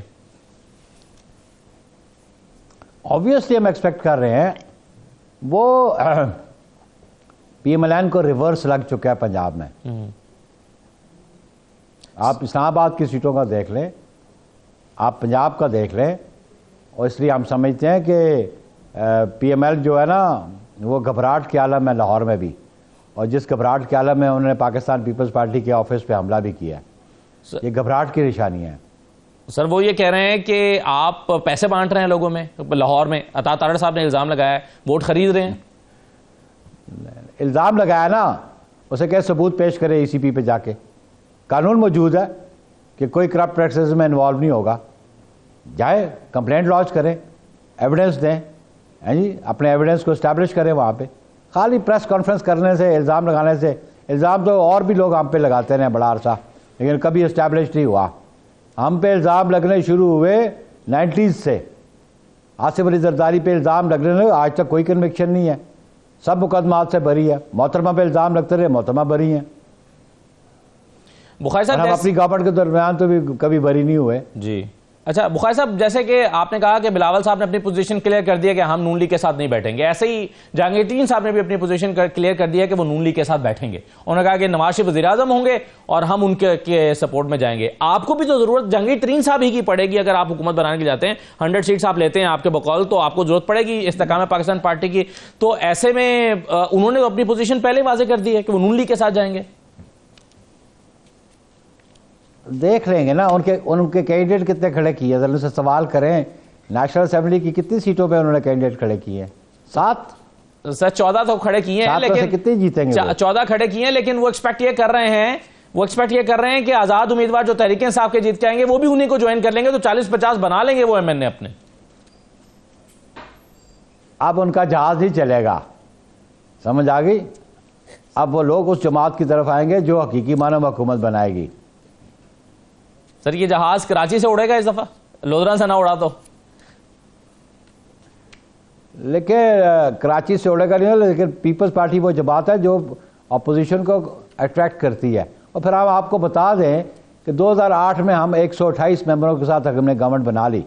آبویسلی ہم ایکسپیکٹ کر رہے ہیں. وہ PMLN کو ریورس لگ چکا ہے پنجاب میں. آپ اسلام آباد کی سیٹوں کا دیکھ لیں، آپ پنجاب کا دیکھ لیں، اور اس لیے ہم سمجھتے ہیں کہ PML جو ہے نا وہ گھبراہٹ کے عالم ہے لاہور میں بھی، اور جس گھبراہٹ کے عالم میں انہوں نے پاکستان پیپلز پارٹی کے آفس پہ حملہ بھی کیا ہے. یہ گھبراہٹ کی نشانی ہے. سر وہ یہ کہہ رہے ہیں کہ آپ پیسے بانٹ رہے ہیں لوگوں میں لاہور میں. عطا تارڑ صاحب نے الزام لگایا ہے ووٹ خرید رہے ہیں. الزام لگایا نا، اسے کہ ثبوت پیش کرے ECP پہ جا کے. قانون موجود ہے کہ کوئی کرپٹ پریکٹسز میں انوالو نہیں ہوگا. جائے کمپلینٹ لانچ کریں، ایویڈنس دیں، جی اپنے ایویڈنس کو اسٹیبلش کریں وہاں پہ. خالی پریس کانفرنس کرنے سے، الزام لگانے سے، الزام تو اور بھی لوگ ہم پہ لگاتے رہے بڑا عرصہ لیکن کبھی اسٹیبلش نہیں ہوا. ہم پہ الزام لگنے شروع ہوئے 90s سے. آصف علی زرداری پہ الزام لگنے لگے، آج تک کوئی کنوکشن نہیں ہے، سب مقدمات سے بری ہے. محترمہ پہ الزام لگتے رہے، محترمہ بری ہیں. بخاری صاحب ہم اپنی گورنمنٹ کے درمیان تو بھی کبھی بری نہیں ہوئے. جی اچھا بخاری صاحب، جیسے کہ آپ نے کہا کہ بلاول صاحب نے اپنی پوزیشن کلیئر کر دیا کہ ہم نون لیگ کے ساتھ نہیں بیٹھیں گے، ایسے ہی جہانگیر صاحب نے بھی اپنی پوزیشن کلیئر کر دیا کہ وہ نون لیگ کے ساتھ بیٹھیں گے. انہوں نے کہا کہ نواز شریف وزیر اعظم ہوں گے اور ہم ان کے سپورٹ میں جائیں گے. آپ کو بھی تو ضرورت جہانگیر صاحب ہی کی پڑے گی اگر آپ حکومت بنانے کے جاتے ہیں. 100 سیٹس آپ لیتے ہیں آپ کے بقول، تو آپ کو ضرورت پڑے گی استحکام پاکستان پارٹی کی. تو ایسے میں انہوں نے اپنی پوزیشن پہلے واضح کر دی ہے کہ وہ نون لیگ کے ساتھ جائیں گے. دیکھ لیں گے نا ان کے کینڈیڈیٹ کتنے کھڑے کیے، ذرا ان سے سوال کریں. نیشنل اسمبلی کی کتنی سیٹوں پہ انہوں نے کینڈیڈیٹ کھڑے کیے؟ 7 سر 14 تو کھڑے کیے ہیں لیکن کتنے جیتیں گے؟ 14 کھڑے کیے ہیں لیکن وہ ایکسپیکٹ یہ کر رہے ہیں کہ آزاد امیدوار جو تحریک انصاف کے جیت کے آئیں گے وہ بھی انہیں کو جوائن کر لیں گے تو 40-50 بنا لیں گے وہ MNA اپنے. اب ان کا جہاز ہی چلے گا، سمجھ آ گئی؟ اب وہ لوگ اس جماعت کی طرف آئیں گے جو حقیقی معنی میں حکومت بنائے گی. سر یہ جہاز کراچی سے اڑے گا اس دفعہ، لودھرا سے نہ اڑا تو؟ لیکن کراچی سے اڑے گا نہیں، لیکن پیپلز پارٹی وہ جماعت ہے جو اپوزیشن کو اٹریکٹ کرتی ہے. اور پھر ہم آپ کو بتا دیں کہ 2008 میں ہم 128 ممبروں کے ساتھ ہم نے گورنمنٹ بنا لی،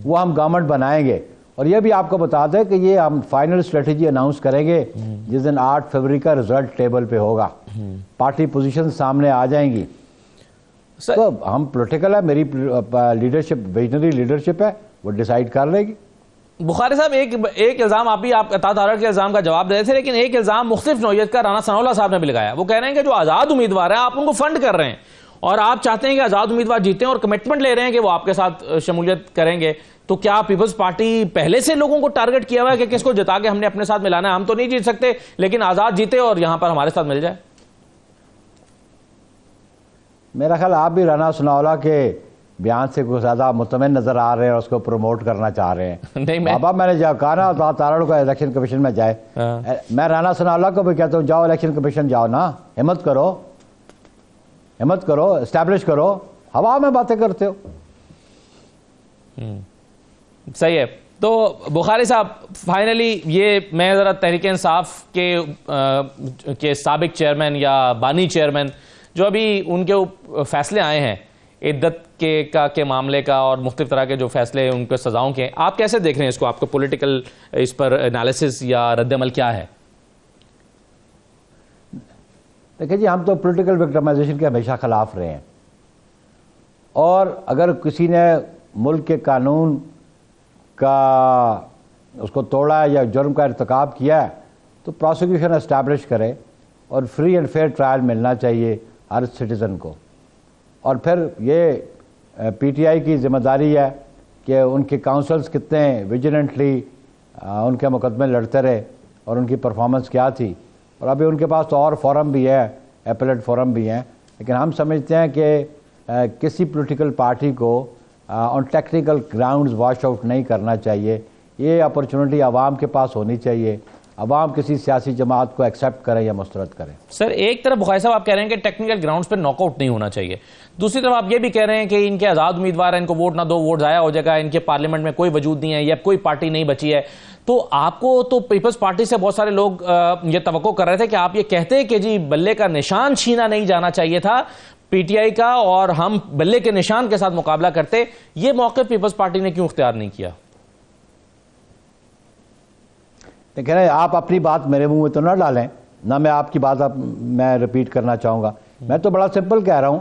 وہ ہم گورنمنٹ بنائیں گے. اور یہ بھی آپ کو بتا دیں کہ یہ ہم فائنل اسٹریٹجی اناؤنس کریں گے جس دن 8 فروری کا رزلٹ ٹیبل پہ ہوگا. پارٹی پوزیشن سامنے آ جائیں گی. تو ہم پولیٹیکل ہے، میری لیڈرشپ ویژنری لیڈرشپ ہے، وہ ڈیسائیڈ کر لے گی. بخاری صاحب ایک الزام آپ بھی اطاعت آرڈر کے الزام کا جواب دے رہے تھے، لیکن ایک الزام مختلف نوعیت کا رانا ثناء اللہ صاحب نے بھی لگایا. وہ کہہ رہے ہیں کہ جو آزاد امیدوار ہیں آپ ان کو فنڈ کر رہے ہیں اور آپ چاہتے ہیں کہ آزاد امیدوار جیتیں اور کمٹمنٹ لے رہے ہیں کہ وہ آپ کے ساتھ شمولیت کریں گے. تو کیا پیپلز پارٹی پہلے سے لوگوں کو ٹارگٹ کیا ہوا ہے کہ کس کو جتا کے ہم نے اپنے ساتھ ملانا ہے؟ ہم تو نہیں جیت سکتے لیکن آزاد جیتے اور یہاں پر ہمارے ساتھ مل جائے. میرا خیال آپ بھی رانا ثناء اللہ کے بیان سے کوئی زیادہ مطمئن نظر آ رہے ہیں اور اس کو پروموٹ کرنا چاہ رہے ہیں. نہیں بابا میں نے جب کہا نا اطاعت آرڈر کو الیکشن کمیشن میں جائے، میں رانا ثناء اللہ کو بھی کہتا ہوں جاؤ الیکشن کمیشن جاؤ نا، ہمت کرو اسٹیبلش کرو. ہوا میں باتیں کرتے ہو. صحیح ہے. تو بخاری صاحب فائنلی یہ میں ذرا تحریک انصاف کے سابق چیئرمین یا بانی چیئرمین جو ابھی ان کے فیصلے آئے ہیں عدت کے معاملے کا اور مختلف طرح کے جو فیصلے ان کے سزاؤں کے، آپ کیسے دیکھ رہے ہیں اس کو؟ آپ کو پولیٹیکل اس پر انالیسس یا رد عمل کیا ہے؟ دیکھیں جی، ہم تو پولیٹیکل وکٹمائزیشن کے ہمیشہ خلاف رہے ہیں، اور اگر کسی نے ملک کے قانون کا اس کو توڑا ہے یا جرم کا ارتکاب کیا ہے تو پروسیکیوشن اسٹیبلش کرے اور فری اینڈ فیئر ٹرائل ملنا چاہیے ہر سٹیزن کو. اور پھر یہ پی ٹی آئی کی ذمہ داری ہے کہ ان کے کاؤنسلز کتنے ویجیلنٹلی ان کے مقدمے لڑتے رہے اور ان کی پرفارمنس کیا تھی. اور ابھی ان کے پاس تو اور فورم بھی ہے، ایپلیٹ فورم بھی ہیں، لیکن ہم سمجھتے ہیں کہ کسی پولیٹیکل پارٹی کو آن ٹیکنیکل گراؤنڈز واش آؤٹ نہیں کرنا چاہیے. یہ اپرچونٹی عوام کے پاس ہونی چاہیے، عوام کسی سیاسی جماعت کو ایکسیپٹ کرے یا مسترد کرے. سر ایک طرف بخاری صاحب آپ کہہ رہے ہیں کہ ٹیکنیکل گراؤنڈز پہ ناک آؤٹ نہیں ہونا چاہیے، دوسری طرف آپ یہ بھی کہہ رہے ہیں کہ ان کے آزاد امیدوار ہیں، ان کو ووٹ نہ دو، ووٹ ضائع ہو جائے گا، ان کے پارلیمنٹ میں کوئی وجود نہیں ہے یا کوئی پارٹی نہیں بچی ہے. تو آپ کو تو پیپلز پارٹی سے بہت سارے لوگ یہ توقع کر رہے تھے کہ آپ یہ کہتے کہ جی بلے کا نشان چھینا نہیں جانا چاہیے تھا پی ٹی آئی کا اور ہم بلے کے نشان کے ساتھ مقابلہ کرتے. یہ موقع پیپلز پارٹی نے کیوں اختیار نہیں کیا؟ دیکھیں آپ اپنی بات میرے منہ میں تو نہ ڈالیں، نہ میں آپ کی بات میں ریپیٹ کرنا چاہوں گا. میں تو بڑا سمپل کہہ رہا ہوں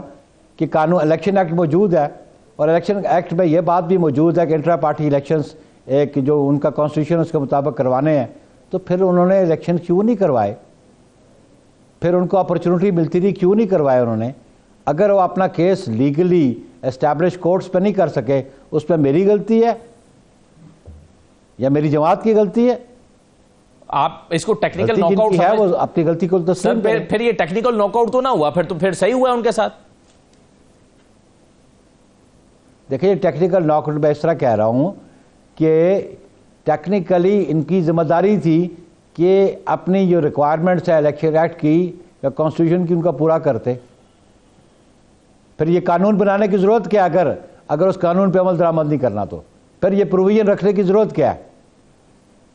کہ قانون الیکشن ایکٹ موجود ہے اور الیکشن ایکٹ میں یہ بات بھی موجود ہے کہ انٹرا پارٹی الیکشنز ایک جو ان کا کانسٹیٹیوشن اس کے مطابق کروانے ہیں. تو پھر انہوں نے الیکشن کیوں نہیں کروائے؟ پھر ان کو اپرچونٹی ملتی تھی، کیوں نہیں کروائے انہوں نے؟ اگر وہ اپنا کیس لیگلی اسٹیبلش کورٹس پہ نہیں کر سکے، اس پہ میری غلطی ہے یا میری جماعت کی غلطی ہے؟ آپ اس کو ٹیکنیکل ناک آؤٹ ہے، وہ اپنی غلطی کو تسلیم کریں. پھر یہ ٹیکنیکل ناک آؤٹ تو نہ ہوا، پھر تو پھر صحیح ہوا ان کے ساتھ. دیکھیں یہ ٹیکنیکل ناک آؤٹ میں اس طرح کہہ رہا ہوں کہ ٹیکنیکلی ان کی ذمہ داری تھی کہ اپنی جو ریکوائرمنٹس ہے الیکشن ایکٹ کی یا کانسٹیٹیوشن کی ان کا پورا کرتے. پھر یہ قانون بنانے کی ضرورت کیا؟ اگر اس قانون پہ عمل درآمد نہیں کرنا تو پھر یہ پروویژن رکھنے کی ضرورت کیا ہے؟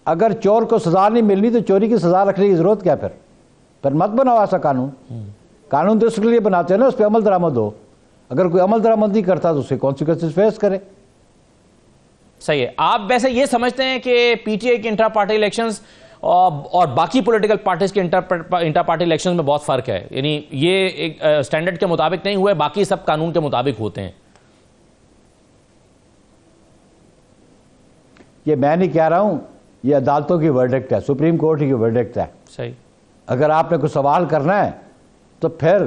اگر چور کو سزا نہیں ملنی تو چوری کی سزا رکھنے کی ضرورت کیا؟ پھر مت بناؤ ایسا قانون تو اس کے لیے بناتے ہیں نا اس پہ عمل درآمد ہو. اگر کوئی عمل درآمد نہیں کرتا تو اس کے کانسیکوینسز فیس کرے. صحیح ہے. آپ ویسے یہ سمجھتے ہیں کہ پی ٹی آئی کی انٹرا پارٹی الیکشنز اور باقی پولیٹیکل پارٹیز کے انٹرا پارٹی الیکشنز میں بہت فرق ہے، یعنی یہ ایک سٹینڈرڈ کے مطابق نہیں ہوئے، باقی سب قانون کے مطابق ہوتے ہیں؟ یہ میں نہیں کہہ رہا ہوں، یہ عدالتوں کی ورڈکٹ ہے، سپریم کورٹ کی ورڈکٹ ہے. صحیح. اگر آپ نے کوئی سوال کرنا ہے تو پھر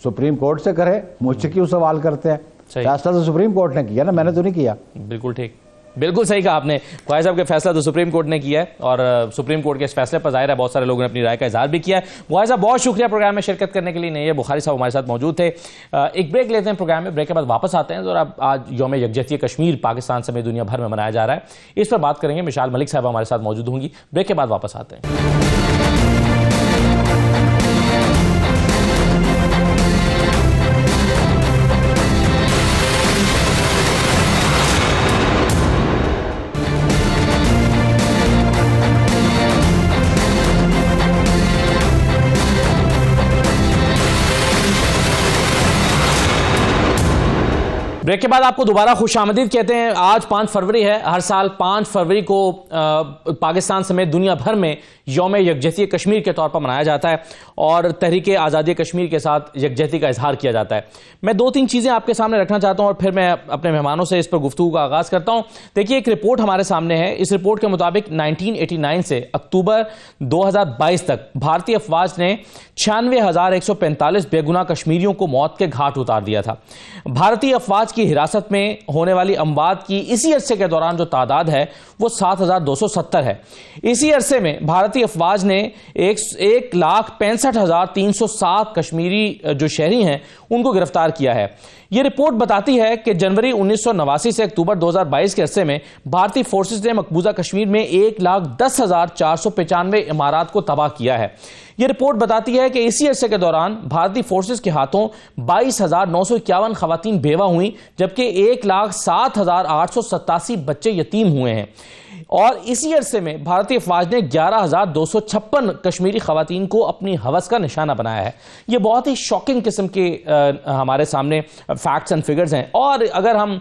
سپریم کورٹ سے کرے، مجھ سے کیوں سوال کرتے ہیں؟ فیصلہ تو سپریم کورٹ نے کیا نا، میں نے تو نہیں کیا. بالکل ٹھیک، بالکل صحیح کہا آپ نے. خواجہ صاحب کے فیصلہ تو سپریم کورٹ نے کیا ہے اور سپریم کورٹ کے اس فیصلے پر ظاہر ہے بہت سارے لوگوں نے اپنی رائے کا اظہار بھی کیا ہے. خواجہ صاحب بہت شکریہ پروگرام میں شرکت کرنے کے لیے. نہیں ہے بخاری صاحب ہمارے ساتھ موجود تھے. ایک بریک لیتے ہیں پروگرام میں، بریک کے بعد واپس آتے ہیں. اور آج یوم یکجہتی کشمیر پاکستان سمیت دنیا بھر میں منایا جا رہا ہے، اس پر بات کریں گے. مشال ملک صاحب ہمارے ساتھ موجود ہوں گی. بریک کے بعد واپس آتے ہیں. بریک کے بعد آپ کو دوبارہ خوش آمدید کہتے ہیں. آج 5 فروری ہے. ہر سال 5 فروری کو پاکستان سمیت دنیا بھر میں یوم یکجہتی کشمیر کے طور پر منایا جاتا ہے اور تحریک آزادی کشمیر کے ساتھ یکجہتی کا اظہار کیا جاتا ہے. میں 2-3 چیزیں آپ کے سامنے رکھنا چاہتا ہوں اور پھر میں اپنے مہمانوں سے اس پر گفتگو کا آغاز کرتا ہوں. دیکھیے ایک رپورٹ ہمارے سامنے ہے. اس رپورٹ کے مطابق 1989 سے اکتوبر 2022 تک بھارتی افواج نے 96,145 بے گناہ کشمیریوں کو موت کے گھاٹ اتار دیا تھا. بھارتی افواج کی حراست میں ہونے والی اموات کی اسی عرصے کے دوران جو تعداد ہے وہ 7,270 ہے. اسی عرصے میں بھارتی افواج نے 1,65,307 کشمیری جو شہری ہیں ان کو گرفتار کیا ہے. یہ رپورٹ بتاتی ہے کہ جنوری 1989 سے اکتوبر 2022 کے عرصے میں بھارتی فورسز نے مقبوضہ کشمیر میں 1,10,495 عمارات کو تباہ کیا ہے. یہ رپورٹ بتاتی ہے کہ اسی عرصے کے دوران بھارتی فورسز کے ہاتھوں 22,951 خواتین بیوہ ہوئیں جبکہ 1,07,887 بچے یتیم ہوئے ہیں. اور اسی عرصے میں بھارتی افواج نے 11,256 کشمیری خواتین کو اپنی ہوس کا نشانہ بنایا ہے. یہ بہت ہی شاکنگ قسم کے ہمارے سامنے فیکٹس اینڈ فگرز ہیں. اور اگر ہم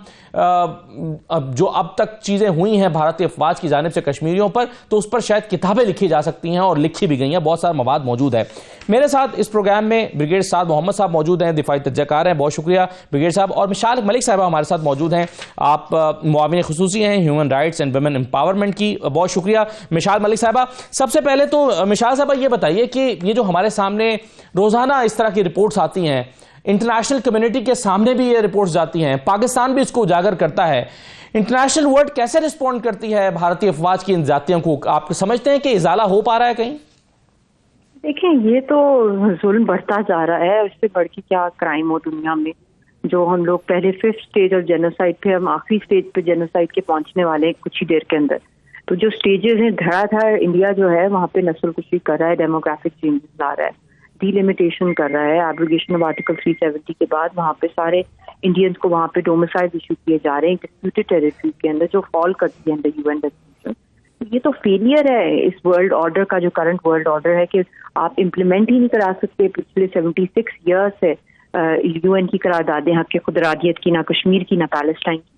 جو اب تک چیزیں ہوئی ہیں بھارتی افواج کی جانب سے کشمیریوں پر تو اس پر شاید کتابیں لکھی جا سکتی ہیں اور لکھی بھی گئی ہیں. بہت سارا مواد موجود ہے. میرے ساتھ اس پروگرام میں بریگیڈ سعد محمد صاحب موجود ہیں, دفاعی تجزیہ کار ہیں. بہت شکریہ بریگیڈ صاحب. اور مشال ملک صاحبہ ہمارے ساتھ موجود ہیں. آپ معاون خصوصی ہیں human rights and women empowerment کی. بہت شکریہ مشال ملک صاحبہ. سب سے پہلے تو مشال صاحبہ یہ بتائیے کہ یہ جو ہمارے سامنے روزانہ اس طرح کی رپورٹس آتی ہیں, انٹرنیشنل کمیونٹی کے سامنے بھی یہ رپورٹس جاتی ہیں, پاکستان بھی اس کو اجاگر کرتا ہے, انٹرنیشنل ورلڈ کیسے رسپونڈ کرتی ہے بھارتی افواج کی ان زیادتیوں کو؟ آپ سمجھتے ہیں کہ ازالہ ہو پا رہا ہے کہیں؟ دیکھیں یہ تو ظلم بڑھتا جا رہا ہے. اس سے بڑھ کے کیا کرائم ہو دنیا میں, جو ہم لوگ پہلے 5th اسٹیج آف جینوسائیڈ پہ, ہم آخری اسٹیج پہ جینوسائیڈ کے پہنچنے والے ہیں کچھ ہی دیر کے اندر. تو جو اسٹیجز ہیں دھڑا دھڑ انڈیا جو ہے وہاں پہ نسل کشی کر رہا ہے, ڈیموگرافک چینجز لا رہا ہے, ڈی لمیٹیشن کر رہا ہے. ایبروگیشن آف آرٹیکل 370 کے بعد وہاں پہ سارے انڈینز کو وہاں پہ ڈومیسائل ایشو کیے جا رہے ہیں ڈسپیوٹیڈ ٹیریٹری کے اندر جو فال کرتی ہے انڈر UN ریزولوشن. یہ تو فیلئر ہے اس ورلڈ آرڈر کا, جو کرنٹ ورلڈ آرڈر ہے کہ آپ امپلیمنٹ ہی نہیں کرا سکتے. پچھلے 76 ایئرس ہے UN کی قراردادیں حق خود ارادیت کی, نہ کشمیر کی نہ پیلسٹائن کی.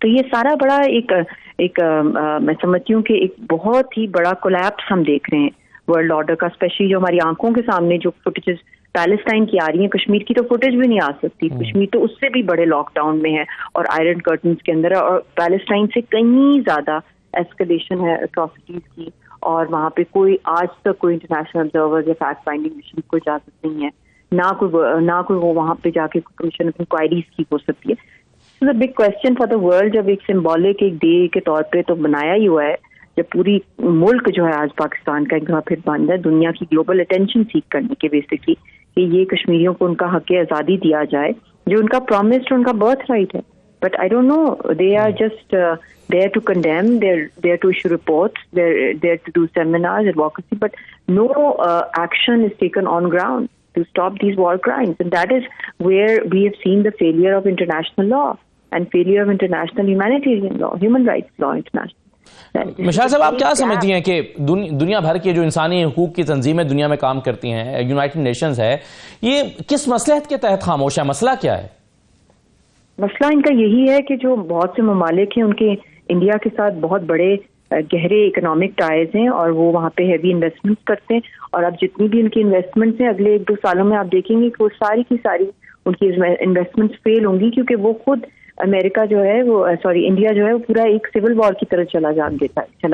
تو یہ سارا بڑا ایک میں سمجھتی ہوں کہ ایک بہت ہی بڑا کولیپس ہم دیکھ رہے ہیں ورلڈ آرڈر کا, اسپیشلی جو ہماری آنکھوں کے سامنے جو فوٹیجز پیلسٹائن کی آ رہی ہیں. کشمیر کی تو فوٹیج بھی نہیں آ سکتی, کشمیر تو اس سے بھی بڑے لاک ڈاؤن میں ہے اور آئرن کرٹنز کے اندر, اور پیلسٹائن سے کہیں زیادہ ایسکلیشن ہے اٹراسٹیز کی. اور وہاں پہ کوئی آج تک کوئی انٹرنیشنل آبزرور یا فیکٹ فائنڈنگ مشن کو اجازت نہیں ہے, نہ کوئی وہ وہاں پہ جا کے کمیشن آف انکوائریز کی ہو سکتی ہے. Big question for the world, جب ایک سمبولک ایک ڈے کے طور پہ تو بنایا ہی ہوا ہے, جب پوری ملک جو ہے آج پاکستان کا ایک دفعہ پھر بند ہے دنیا کی گلوبل اٹینشن سیک کرنے کے بیسکلی کہ یہ کشمیریوں کو ان کا حق آزادی دیا جائے جو ان کا پرومسڈ ان کا برتھ رائٹ ہے. But I don't know, they are just there to condemn, they're there to issue reports, they're there to do seminars, advocacy, but no action is taken on ground to stop these war crimes. And that is where we have seen the failure of international law and failure of international humanitarian law, human rights law international. Mashal Sahib آپ کیا سمجھتی ہیں کہ دنیا بھر کی جو انسانی حقوق کی تنظیمیں دنیا میں کام کرتی ہیں, یونائٹڈ نیشنز ہے, یہ کس مصلحت کے تحت خاموش ہے؟ مسئلہ کیا ہے؟ مسئلہ ان کا یہی ہے کہ جو بہت سے ممالک ہیں ان کے انڈیا کے ساتھ بہت بڑے گہرے اکنامک ٹائز ہیں اور وہ وہاں پہ ہیوی انویسٹمنٹس کرتے ہیں. اور اب جتنی بھی ان کی انویسٹمنٹس ہیں اگلے 1-2 سالوں میں آپ دیکھیں گے کہ وہ ساری کی ساری ان کی انویسٹمنٹس فیل ہوں گی, کیونکہ وہ خود امریکہ جو ہے وہ انڈیا جو ہے وہ پورا ایک سول وار کی طرح چلا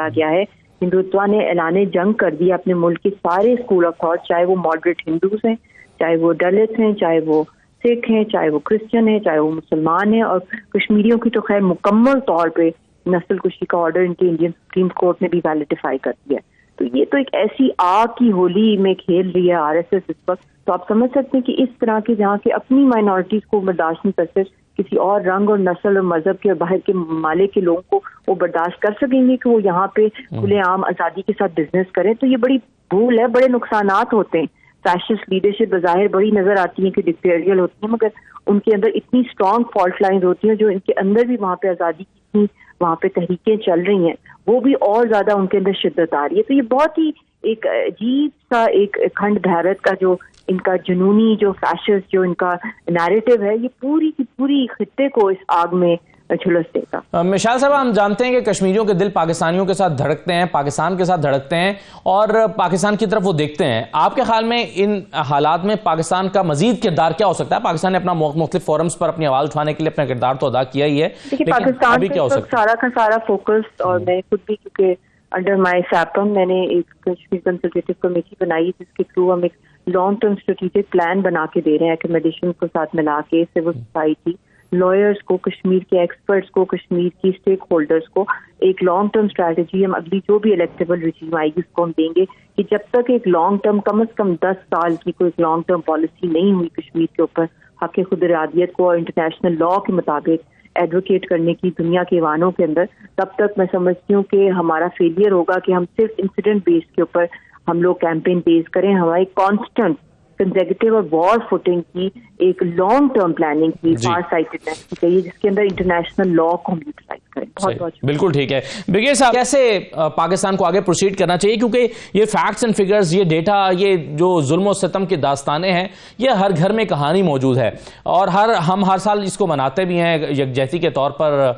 گیا ہے. ہندوتوا نے اعلان جنگ کر دیا اپنے ملک کے سارے اسکول آف تھاٹ, چاہے وہ ماڈریٹ ہندوز ہیں, چاہے وہ دلت ہیں, چاہے وہ سکھ ہیں, چاہے وہ کرسچن ہیں, چاہے وہ مسلمان ہیں. اور کشمیریوں کی تو خیر مکمل طور پہ نسل کشی کا آرڈر ان کے انڈین سپریم کورٹ نے بھی ویلیڈیفائی کر دیا ہے. تو یہ تو ایک ایسی آگ کی ہولی میں کھیل رہی ہے RSS اس وقت. تو آپ سمجھ سکتے ہیں کہ اس طرح کے جہاں کے اپنی مائنورٹیز کو برداشت نہیں کرتے, کسی اور رنگ اور نسل اور مذہب کے اور باہر کے ممالک کے لوگوں کو وہ برداشت کر سکیں گے کہ وہ یہاں پہ کھلے عام آزادی کے ساتھ بزنس کریں. تو یہ بڑی بھول ہے, بڑے نقصانات ہوتے ہیں. فیشسٹ لیڈرشپ بظاہر بڑی نظر آتی ہیں کہ ڈکٹیریل ہوتی ہیں, مگر ان کے اندر اتنی اسٹرانگ فالٹ لائنز ہوتی ہیں جو ان کے اندر بھی وہاں پہ آزادی کی وہاں پہ تحریکیں چل رہی ہیں, وہ بھی اور زیادہ ان کے اندر شدت آ رہی ہے. تو یہ بہت ہی ایک عجیب سا ایک کھنڈ بھارت کا جو ان کا جنونی جو فیشسٹ جو ان کا نیریٹو ہے، یہ پوری کی پوری خطے کو اس آگ میں جھلس دیتا۔ مشال صاحب، ہم جانتے ہیں کہ کشمیریوں کے دل پاکستانیوں کے ساتھ دھڑکتے ہیں، پاکستان کے ساتھ دھڑکتے ہیں اور پاکستان کی طرف وہ دیکھتے ہیں۔ آپ کے خیال میں ان حالات میں پاکستان کا مزید کردار کیا ہو سکتا ہے؟ پاکستان نے اپنا مختلف فورمز پر اپنی آواز اٹھانے کے لیے اپنا کردار تو ادا کیا ہی ہے، لیکن پاکستان کا سارا کا سارا فوکس، اور میں خود بھی کیونکہ انڈر مائی سیپم میں نے ایک کشمیر کنسلٹیٹو کمیٹی بنائی جس کے تھرو ہم ایک لانگ ٹرم اسٹریٹجک پلان بنا کے دے رہے ہیں، ایکوموڈیشن کو ساتھ ملا کے، سول سوسائٹی، لائرز کو، کشمیر کے ایکسپرٹس کو، کشمیر کی اسٹیک ہولڈرز کو ایک لانگ ٹرم اسٹریٹجی ہم اگلی جو بھی الیکٹیبل رجیم آئے گی اس کو ہم دیں گے کہ جب تک ایک لانگ ٹرم کم از کم 10 سال کی کوئی لانگ ٹرم پالیسی نہیں ہوئی کشمیر کے اوپر حق خود ارادیت کو اور انٹرنیشنل لا کے مطابق ایڈوکیٹ کرنے کی دنیا کے ایوانوں کے اندر، تب تک میں سمجھتی ہوں کہ ہمارا فیلئر ہوگا کہ ہم صرف انسیڈنٹ بیس کے اوپر ہم لوگ کیمپین بیس کریں۔ ہماری کانسٹنٹ کنزیکٹیو اور وار فوٹنگ کی ایک لانگ ٹرم پلاننگ کی فار سائٹڈنیس کی چاہیے جس کے اندر انٹرنیشنل لا کو ہم یوٹیلائز کریں۔ بہت بہت بالکل ٹھیک ہے۔ برگیڈیئر صاحب، کیسے پاکستان کو آگے پروسیڈ کرنا چاہیے؟ کیونکہ یہ فیکٹس اینڈ فگرز، یہ ڈیٹا، یہ جو ظلم و ستم کی داستانیں ہیں، یہ ہر گھر میں کہانی موجود ہے اور ہم ہر سال اس کو مناتے بھی ہیں یکجہتی کے طور پر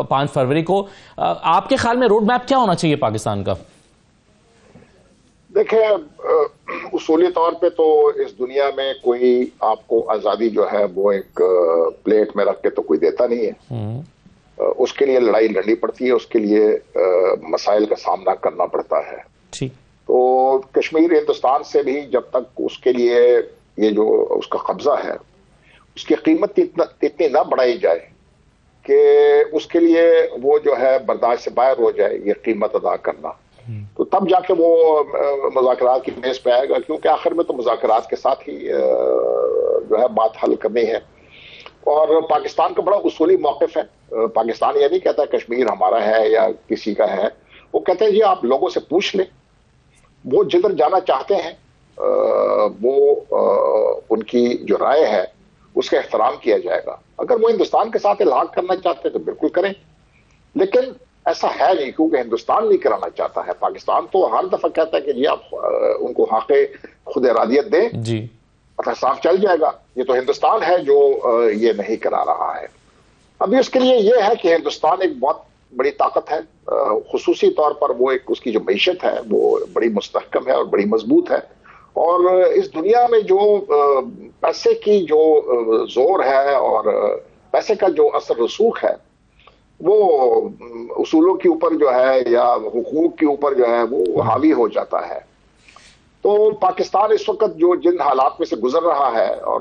5 فروری کو۔ آپ کے خیال میں روڈ میپ کیا ہونا چاہیے پاکستان کا؟ دیکھیں، اصولی طور پہ تو اس دنیا میں کوئی آپ کو آزادی جو ہے وہ ایک پلیٹ میں رکھ کے تو کوئی دیتا نہیں ہے، اس کے لیے لڑائی لڑنی پڑتی ہے، اس کے لیے مسائل کا سامنا کرنا پڑتا ہے۔ تو کشمیر ہندوستان سے بھی جب تک اس کے لیے یہ جو اس کا قبضہ ہے اس کی قیمت اتنی نہ بڑھائی جائے کہ اس کے لیے وہ جو ہے برداشت سے باہر ہو جائے یہ قیمت ادا کرنا، تو تب جا کے وہ مذاکرات کی میز پہ آئے گا، کیونکہ آخر میں تو مذاکرات کے ساتھ ہی جو ہے بات حل کرنی ہے۔ اور پاکستان کا بڑا اصولی موقف ہے، پاکستان یہ نہیں کہتا کشمیر ہمارا ہے یا کسی کا ہے، وہ کہتے ہیں جی آپ لوگوں سے پوچھ لیں، وہ جدھر جانا چاہتے ہیں وہ ان کی جو رائے ہے اس کا احترام کیا جائے گا۔ اگر وہ ہندوستان کے ساتھ الحاق کرنا چاہتے ہیں تو بالکل کریں، لیکن ایسا ہے نہیں، کیونکہ ہندوستان نہیں کرانا چاہتا ہے۔ پاکستان تو ہر دفعہ کہتا ہے کہ جی آپ ان کو حق خود ارادیت دیں، پتہ صاف چل جائے گا۔ یہ تو ہندوستان ہے جو یہ نہیں کرا رہا ہے۔ ابھی اس کے لیے یہ ہے کہ ہندوستان ایک بہت بڑی طاقت ہے، خصوصی طور پر وہ ایک اس کی جو معیشت ہے وہ بڑی مستحکم ہے اور بڑی مضبوط ہے، اور اس دنیا میں جو پیسے کی جو زور ہے اور پیسے کا جو اثر رسوخ ہے وہ اصولوں کے اوپر جو ہے یا حقوق کے اوپر جو ہے وہ حاوی ہو جاتا ہے۔ تو پاکستان اس وقت جو جن حالات میں سے گزر رہا ہے اور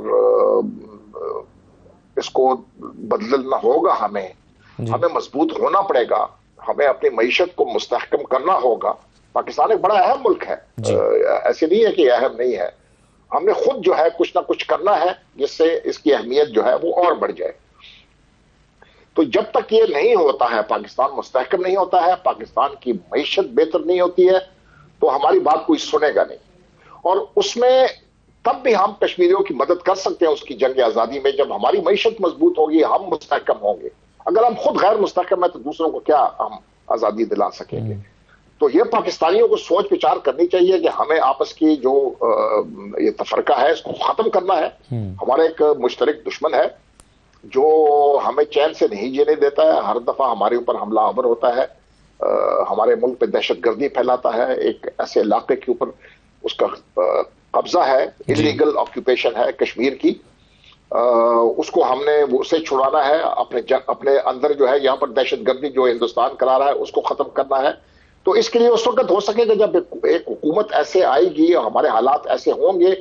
اس کو بدلنا ہوگا، ہمیں مضبوط ہونا پڑے گا، ہمیں اپنی معیشت کو مستحکم کرنا ہوگا۔ پاکستان ایک بڑا اہم ملک ہے، ایسے نہیں ہے کہ اہم نہیں ہے، ہم نے خود جو ہے کچھ نہ کچھ کرنا ہے جس سے اس کی اہمیت جو ہے وہ اور بڑھ جائے۔ تو جب تک یہ نہیں ہوتا ہے، پاکستان مستحکم نہیں ہوتا ہے، پاکستان کی معیشت بہتر نہیں ہوتی ہے، تو ہماری بات کوئی سنے گا نہیں۔ اور اس میں تب بھی ہم کشمیریوں کی مدد کر سکتے ہیں اس کی جنگ آزادی میں، جب ہماری معیشت مضبوط ہوگی، ہم مستحکم ہوں گے۔ اگر ہم خود غیر مستحکم ہیں تو دوسروں کو کیا ہم آزادی دلا سکیں گے؟ تو یہ پاکستانیوں کو سوچ وچار کرنی چاہیے کہ ہمیں آپس کی جو یہ تفرقہ ہے اس کو ختم کرنا ہے۔ ہمارا ایک مشترک دشمن ہے جو ہمیں چین سے نہیں جینے دیتا ہے، ہر دفعہ ہمارے اوپر حملہ آور ہوتا ہے، ہمارے ملک پہ دہشت گردی پھیلاتا ہے، ایک ایسے علاقے کے اوپر اس کا قبضہ ہے، انلیگل آکوپیشن ہے کشمیر کی، اس کو ہم نے اسے چھڑانا ہے، اپنے اندر جو ہے یہاں پر دہشت گردی جو ہندوستان کرا رہا ہے اس کو ختم کرنا ہے۔ تو اس کے لیے اس وقت ہو سکے گا جب ایک حکومت ایسے آئے گی اور ہمارے حالات ایسے ہوں گے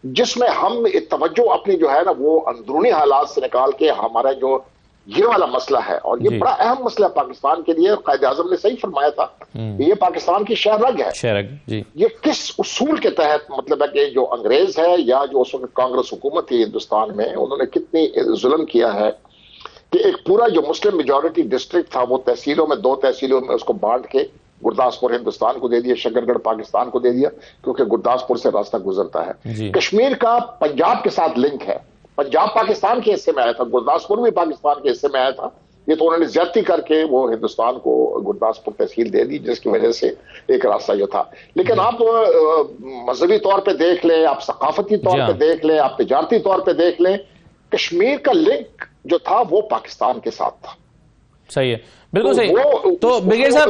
جس میں ہم توجہ اپنی جو ہے نا وہ اندرونی حالات سے نکال کے ہمارا جو یہ والا مسئلہ ہے، اور یہ بڑا اہم مسئلہ ہے پاکستان کے لیے، قائد اعظم نے صحیح فرمایا تھا کہ یہ پاکستان کی شہ رگ ہے۔ یہ کس اصول کے تحت، مطلب ہے کہ جو انگریز ہے یا جو اس وقت کانگریس حکومت تھی ہندوستان میں، انہوں نے کتنی ظلم کیا ہے کہ ایک پورا جو مسلم میجورٹی ڈسٹرکٹ تھا وہ تحصیلوں میں، 2 تحصیلوں میں اس کو بانٹ کے گرداسپور ہندوستان کو دے دیا، شکر گڑھ پاکستان کو دے دیا، کیونکہ گرداسپور سے راستہ گزرتا ہے۔ کشمیر کا پنجاب کے ساتھ لنک ہے، پنجاب پاکستان کے حصے میں آیا تھا، گرداسپور بھی پاکستان کے حصے میں آیا تھا، یہ تو انہوں نے زیادتی کر کے وہ ہندوستان کو گرداسپور تحصیل دے دی، جس کی وجہ سے ایک راستہ جو تھا. لیکن آپ مذہبی طور پہ دیکھ لیں، آپ ثقافتی طور پہ دیکھ لیں، آپ تجارتی طور پہ دیکھ لیں، کشمیر کا لنک جو تھا وہ پاکستان کے ساتھ تھا. صحیح ہے، بالکل صحیح. تو برگیڈیئر صاحب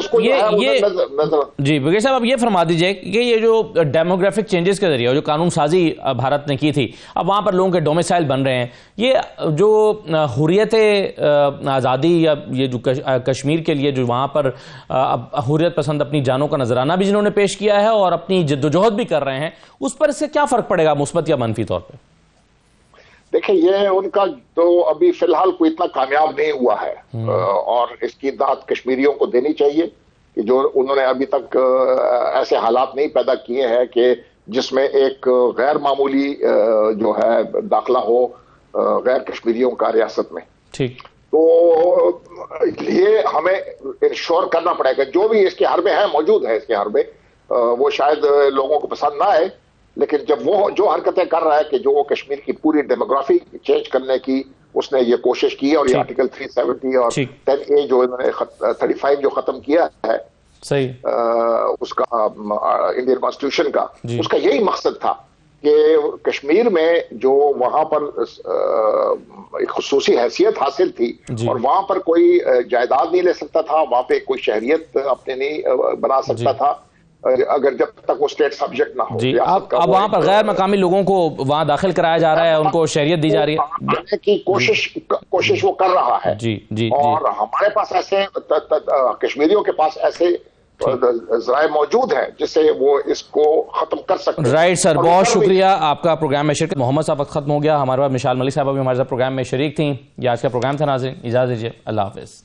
جی برگیڈیئر صاحب اب یہ فرما دیجئے کہ یہ جو ڈیموگرافک چینجز کے ذریعے جو قانون سازی بھارت نے کی تھی، اب وہاں پر لوگوں کے ڈومیسائل بن رہے ہیں، یہ جو حریت آزادی یا یہ جو کشمیر کے لیے جو وہاں پر حریت پسند اپنی جانوں کا نذرانہ بھی جنہوں نے پیش کیا ہے اور اپنی جدوجہد بھی کر رہے ہیں، اس پر اس سے کیا فرق پڑے گا مثبت یا منفی طور پہ؟ دیکھیں یہ ان کا تو ابھی فی الحال کوئی اتنا کامیاب نہیں ہوا ہے، اور اس کی داد کشمیریوں کو دینی چاہیے کہ جو انہوں نے ابھی تک ایسے حالات نہیں پیدا کیے ہیں کہ جس میں ایک غیر معمولی جو ہے داخلہ ہو غیر کشمیریوں کا ریاست میں. ٹھیک. تو یہ ہمیں انشور کرنا پڑے گا. جو بھی اس کے حربے ہیں موجود ہیں اس کے حربے، وہ شاید لوگوں کو پسند نہ آئے، لیکن جب وہ جو حرکتیں کر رہا ہے کہ جو وہ کشمیر کی پوری ڈیموگرافی چینج کرنے کی اس نے یہ کوشش کی، اور یہ آرٹیکل 370 اور 10A جو انہوں نے 35 جو ختم کیا ہے اس کا انڈین کانسٹیٹیوشن کا، اس کا یہی مقصد تھا کہ کشمیر میں جو وہاں پر خصوصی حیثیت حاصل تھی اور وہاں پر کوئی جائیداد نہیں لے سکتا تھا، وہاں پہ کوئی شہریت اپنے نہیں بنا سکتا تھا اگر جب تک وہ اسٹیٹ سبجیکٹ نہ ہو. جی اب وہاں پر غیر مقامی لوگوں کو وہاں داخل کرایا جا رہا ہے، ان کو شہریت دی جا رہی ہے کی کوشش وہ کر رہا ہے. جی اور ہمارے پاس ایسے کشمیریوں کے پاس ایسے ذرائع موجود ہیں جس سے وہ اس کو ختم کر سکتے ہیں. رائٹ سر، بہت شکریہ آپ کا پروگرام میں شرکت. محمد صاحب وقت ختم ہو گیا، ہمارے پاس مشال ملک صاحبہ بھی ہمارے ساتھ پروگرام میں شریک تھیں. یہ آج کا پروگرام تھا. ناظرین اجازت دیجیے، اللہ حافظ.